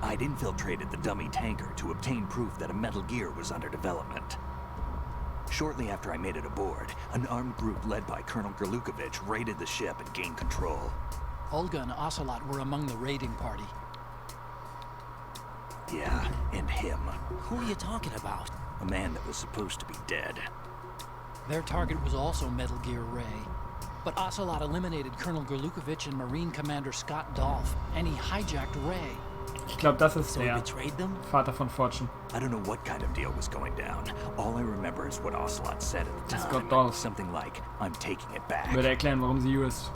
B: I'd infiltrated the dummy tanker to obtain proof that a Metal Gear was under development. Shortly after I made it aboard, an armed group led by Colonel Gerlukovich raided the ship and gained control.
D: Olga and Ocelot were among the raiding party.
B: Yeah, and him.
C: Who are you talking about?
B: A man that was supposed to be dead.
D: Their target was also Metal Gear Ray. But Ocelot eliminated Colonel Gerlukovich and Marine Commander Scott Dolph, and he hijacked Ray.
A: Ich glaube, das ist
C: So he
A: der
C: betrayed them?
A: Vater von Fortune.
B: I don't know what kind of deal was going down. All I remember is what Ocelot said at the
A: Scott
B: time.
A: Dolph.
B: Something like, I'm taking it back.
A: Würde erklären, warum sie US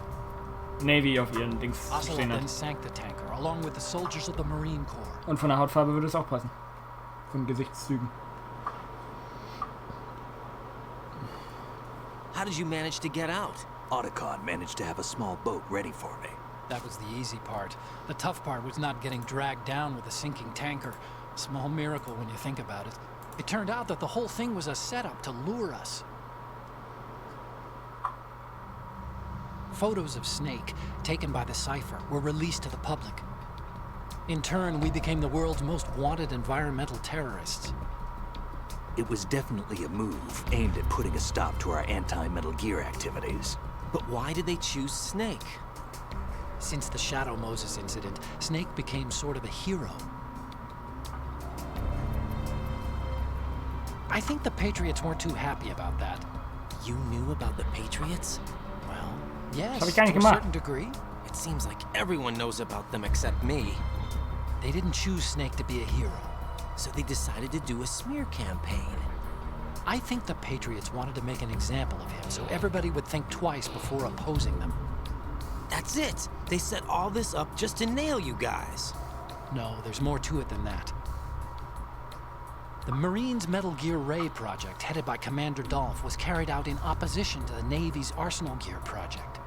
A: Navy auf ihren Dings
D: Ocelot
A: stehen
D: then
A: hat.
D: sank the tanker, along with the soldiers of the Marine Corps.
A: Und von der Hautfarbe würde es auch passen. Von Gesichtszügen.
C: How did you manage to get out?
B: Otacon managed to have a small boat ready for me.
D: That was the easy part. The tough part was not getting dragged down with a sinking tanker. A small miracle when you think about it. It turned out that the whole thing was a setup to lure us. Photos of Snake, taken by the Cypher, were released to the public. In turn, we became the world's most wanted environmental terrorists.
B: It was definitely a move aimed at putting a stop to our anti-Metal Gear activities.
C: But why did they choose Snake?
D: Since the Shadow Moses incident, Snake became sort of a hero. I think the Patriots weren't too happy about that.
C: You knew about the Patriots?
D: Well, yes,
A: hab ich gar nicht
D: to a
A: gemacht.
D: certain degree.
C: It seems like everyone knows about them except me.
D: They didn't choose Snake to be a hero.
C: So they decided to do a smear campaign.
D: I think the Patriots wanted to make an example of him so everybody would think twice before opposing them.
C: That's it! They set all this up just to nail you guys.
D: No, there's more to it than that. The Marines' Metal Gear Ray project, headed by Commander Dolph, was carried out in opposition to the Navy's Arsenal Gear project.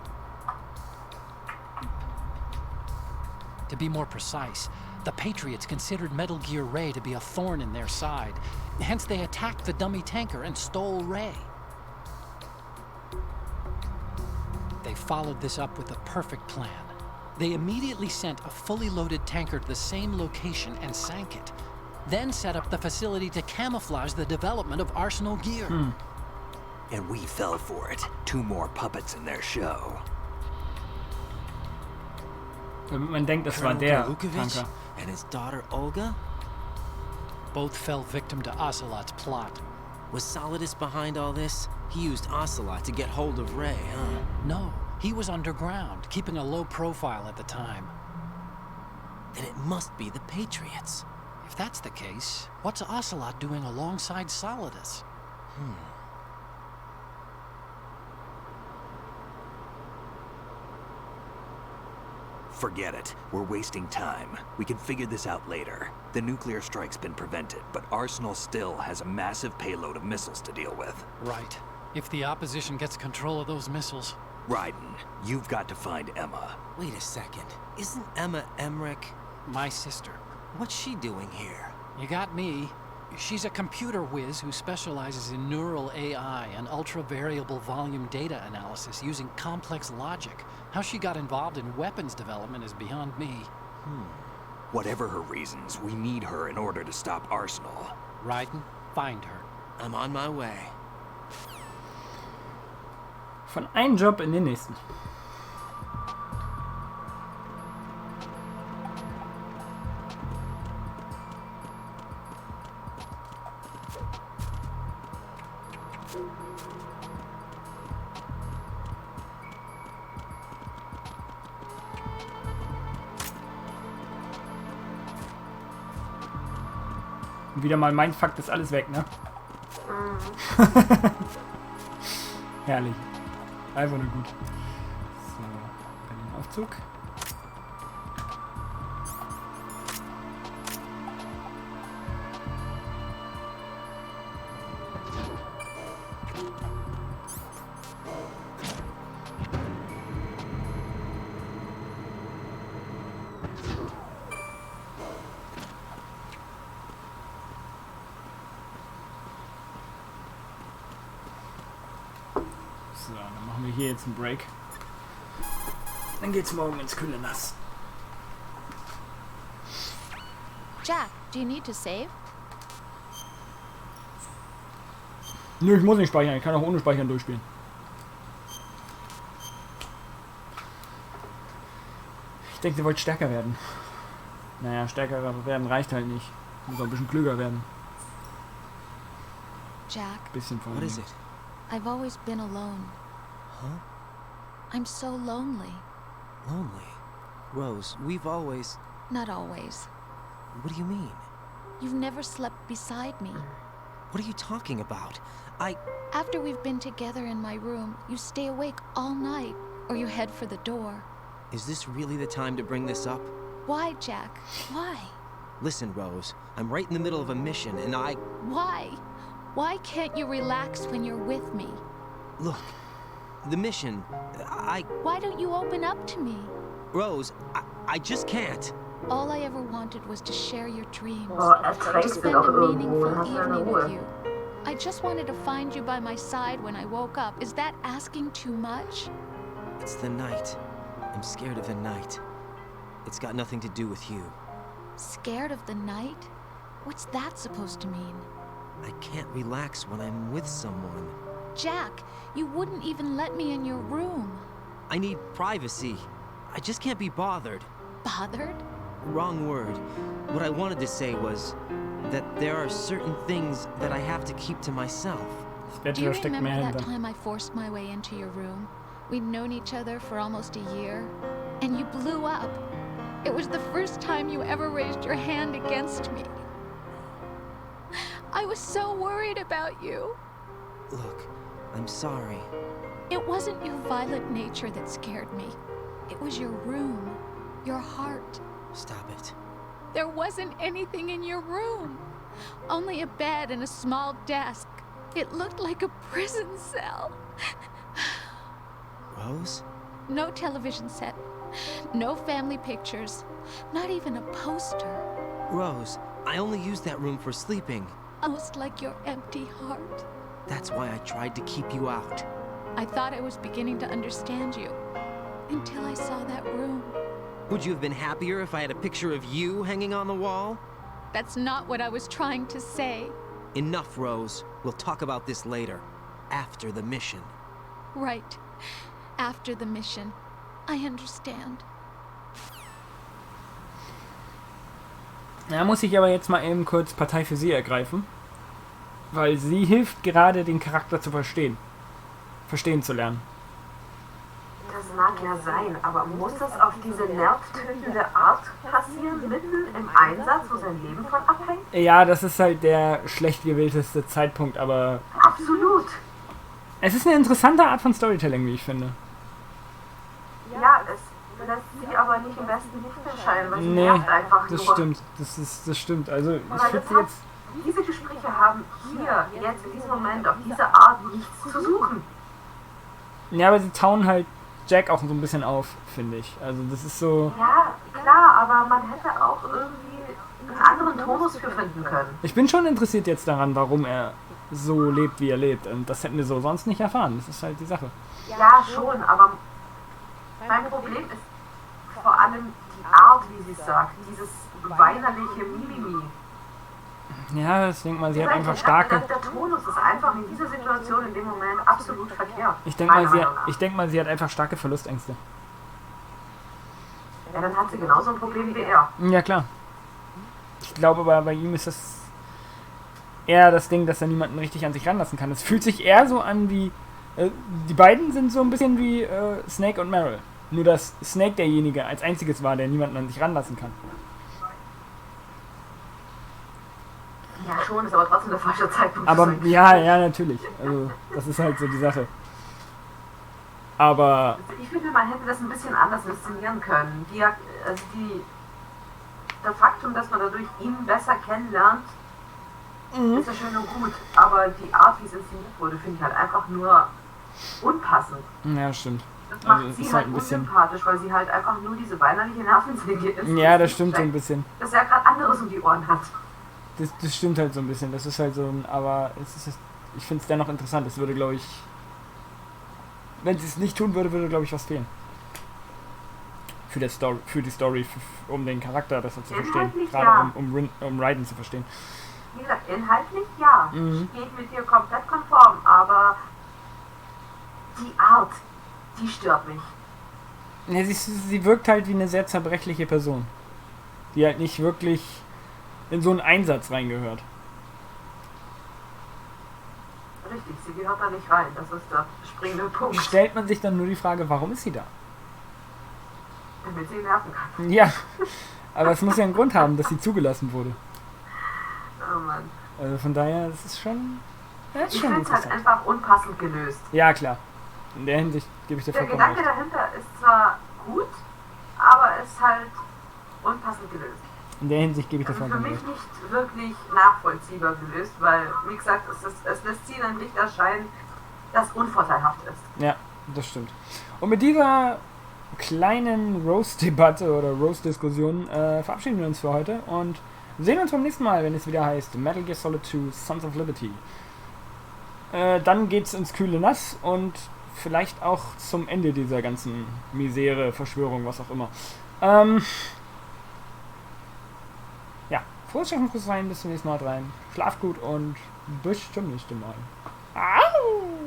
D: To be more precise, the Patriots considered Metal Gear Ray to be a thorn in their side. Hence, they attacked the dummy tanker and stole Ray. They followed this up with a perfect plan. They immediately sent a fully loaded tanker to the same location and sank it. Then set up the facility to camouflage the development of Arsenal Gear.
B: And we fell for it. 2 more puppets in their show.
A: Man denkt, das war der
C: Gerlukovich
A: Tanker.
C: and his daughter Olga?
D: Both fell victim to Ocelot's plot.
C: Was Solidus behind all this? He used Ocelot to get hold of Ray, huh?
D: No, he was underground, keeping a low profile at the time.
C: Then it must be the Patriots.
D: If that's the case, what's Ocelot doing alongside Solidus?
B: Forget it. We're wasting time. We can figure this out later. The nuclear strike's been prevented, but Arsenal still has a massive payload of missiles to deal with.
D: Right. If the opposition gets control of those missiles...
B: Raiden, you've got to find Emma.
C: Wait a second. Isn't Emma Emmerich?
D: My sister.
C: What's she doing here?
D: You got me. She's a computer whiz who specializes in neural AI and ultra-variable volume data analysis using complex logic. How she got involved in weapons development is beyond me.
B: Whatever her reasons, we need her in order to stop Arsenal.
D: Raiden, find her.
C: I'm on my way.
A: Von einem Job in den nächsten. Wieder mal mein Fakt ist alles weg, ne? Herrlich. Einfach nur gut. So, bei dem Aufzug. So, dann machen wir hier jetzt einen Break. Dann geht's morgen ins kühle Nass.
F: Jack, do you need to save?
A: Nö, ich muss nicht speichern. Ich kann auch ohne Speichern durchspielen. Ich denke, sie wollte stärker werden. Naja, stärker werden reicht halt nicht. Muss auch ein bisschen klüger werden.
F: Jack,
A: Bisschen von
C: What is it?
F: I've always been alone.
C: Huh?
F: I'm so lonely.
C: Lonely? Rose, we've always...
F: Not always.
C: What do you mean?
F: You've never slept beside me.
C: What are you talking about?
F: After we've been together in my room, you stay awake all night, or you head for the door.
C: Is this really the time to bring this up?
F: Why, Jack? Why?
C: Listen, Rose, I'm right in the middle of a mission and
F: Why? Why can't you relax when you're with me?
C: Look, the mission,
F: Why don't you open up to me?
C: Rose, I just can't.
F: All I ever wanted was to share your dreams,
G: Erst
F: to
G: recht,
F: spend
G: doch
F: a
G: irgendwo
F: meaningful
G: hast du eine
F: evening
G: Ruhe.
F: with you. I just wanted to find you by my side when I woke up. Is that asking too much?
C: It's the night. I'm scared of the night. It's got nothing to do with you.
F: Scared of the night? What's that supposed to mean?
C: I can't relax when I'm with someone.
F: Jack, you wouldn't even let me in your room.
C: I need privacy. I just can't be bothered.
F: Bothered?
C: Wrong word. What I wanted to say was that there are certain things that I have to keep to myself.
F: Do you remember that time I forced my way into your room? We'd known each other for almost a year, and you blew up. It was the first time you ever raised your hand against me. I was so worried about you.
C: Look, I'm sorry.
F: It wasn't your violent nature that scared me. It was your room, your heart.
C: Stop it.
F: There wasn't anything in your room. Only a bed and a small desk. It looked like a prison cell.
C: Rose?
F: No television set. No family pictures. Not even a poster.
C: Rose, I only use that room for sleeping.
F: Almost like your empty heart.
C: That's why I tried to keep you out.
F: I thought I was beginning to understand you. Until I saw that room.
C: Would you have been happier if I had a picture of you hanging on the wall?
F: That's not what I was trying to say.
C: Enough, Rose. We'll talk about this later. After the mission.
F: Right. After the mission. I understand.
A: Da muss ich aber jetzt mal eben kurz Partei für sie ergreifen. Weil sie hilft gerade, den Charakter zu verstehen. Verstehen zu lernen.
G: Das mag ja sein, aber muss das auf diese nervtötende Art passieren, mitten im Einsatz, wo sein Leben von abhängt?
A: Ja, das ist halt der schlecht gewählteste Zeitpunkt, aber...
G: Absolut.
A: Es ist eine interessante Art von Storytelling, wie ich finde.
G: Ja, es lässt sie aber nicht im besten Licht erscheinen, weil sie nervt einfach
A: das
G: nur.
A: stimmt. Das stimmt. Also, ich finde sie jetzt...
G: Diese Gespräche haben hier, jetzt in diesem Moment, auf diese Art nichts zu suchen.
A: Ja, aber sie tauen halt Jack auch so ein bisschen auf, finde ich. Also das ist so...
G: Ja, klar, aber man hätte auch irgendwie einen anderen Tonus für finden können.
A: Ich bin schon interessiert jetzt daran, warum er so lebt, wie er lebt. Und das hätten wir so sonst nicht erfahren. Das ist halt die Sache.
G: Ja, schon, aber mein Problem ist vor allem die Art, wie sie es sagt. Dieses weinerliche Mimimi.
A: Ja, ich denke mal, sie hat einfach starke...
G: Der Tonus ist einfach in dieser Situation in dem Moment absolut verkehrt.
A: Ich denke mal, sie hat einfach starke Verlustängste.
G: Ja, dann hat sie genauso ein Problem wie er.
A: Ja, klar. Ich glaube aber, bei ihm ist das eher das Ding, dass er niemanden richtig an sich ranlassen kann. Es fühlt sich eher so an wie... die beiden sind so ein bisschen wie Snake und Meryl. Nur, dass Snake derjenige als einziges war, der niemanden an sich ranlassen kann.
G: Ja, schon, ist aber trotzdem der falsche Zeitpunkt.
A: Aber ja, natürlich. Also, das ist halt so die Sache. Aber...
G: Ich finde, man hätte das ein bisschen anders inszenieren können. Der Faktum, dass man dadurch ihn besser kennenlernt, ist ja schön und gut. Aber die Art, wie es inszeniert wurde, finde ich halt einfach nur unpassend.
A: Ja, stimmt.
G: Das macht sie halt unsympathisch, weil sie halt einfach nur diese weinerliche Nervensäge ist.
A: Ja, das stimmt so ein bisschen.
G: Dass er gerade anderes um die Ohren hat.
A: Das stimmt halt so ein bisschen. Das ist halt so ein... Aber ich finde es dennoch interessant. Es würde, glaube ich... Wenn sie es nicht tun würde, glaube ich, was fehlen. Für die Story, um den Charakter besser zu verstehen. Gerade um Raiden zu verstehen.
G: Wie gesagt, inhaltlich ja. Ich gehe mit dir komplett konform, aber die Art, die stört mich.
A: Ja, sie wirkt halt wie eine sehr zerbrechliche Person. Die halt nicht wirklich in so einen Einsatz reingehört.
G: Richtig, sie gehört da nicht rein. Das ist der springende Punkt.
A: Stellt man sich dann nur die Frage, warum ist sie da?
G: Damit sie nerven kann.
A: Ja, aber es muss ja einen Grund haben, dass sie zugelassen wurde.
G: Oh Mann.
A: Also von daher, das ist schon...
G: Ich finde es halt einfach unpassend gelöst.
A: Ja, klar. In der Hinsicht gebe ich dir vollkommen recht.
G: Der Gedanke dahinter ist zwar gut, aber es ist halt unpassend gelöst.
A: In der Hinsicht gebe ich dir vollkommen recht.
G: Für mich nicht wirklich nachvollziehbar gelöst, weil, wie gesagt, es lässt sie in ein Licht erscheinen, das unvorteilhaft ist.
A: Ja, das stimmt. Und mit dieser kleinen Roast-Debatte oder Roast-Diskussion verabschieden wir uns für heute und sehen uns beim nächsten Mal, wenn es wieder heißt Metal Gear Solid 2 Sons of Liberty. Dann geht's ins kühle Nass und vielleicht auch zum Ende dieser ganzen Misere, Verschwörung, was auch immer. Ja, frohes Schaffen, frohes Sein, bis zum nächsten Mal rein. Schlaft gut und bis zum nächsten Mal. Au!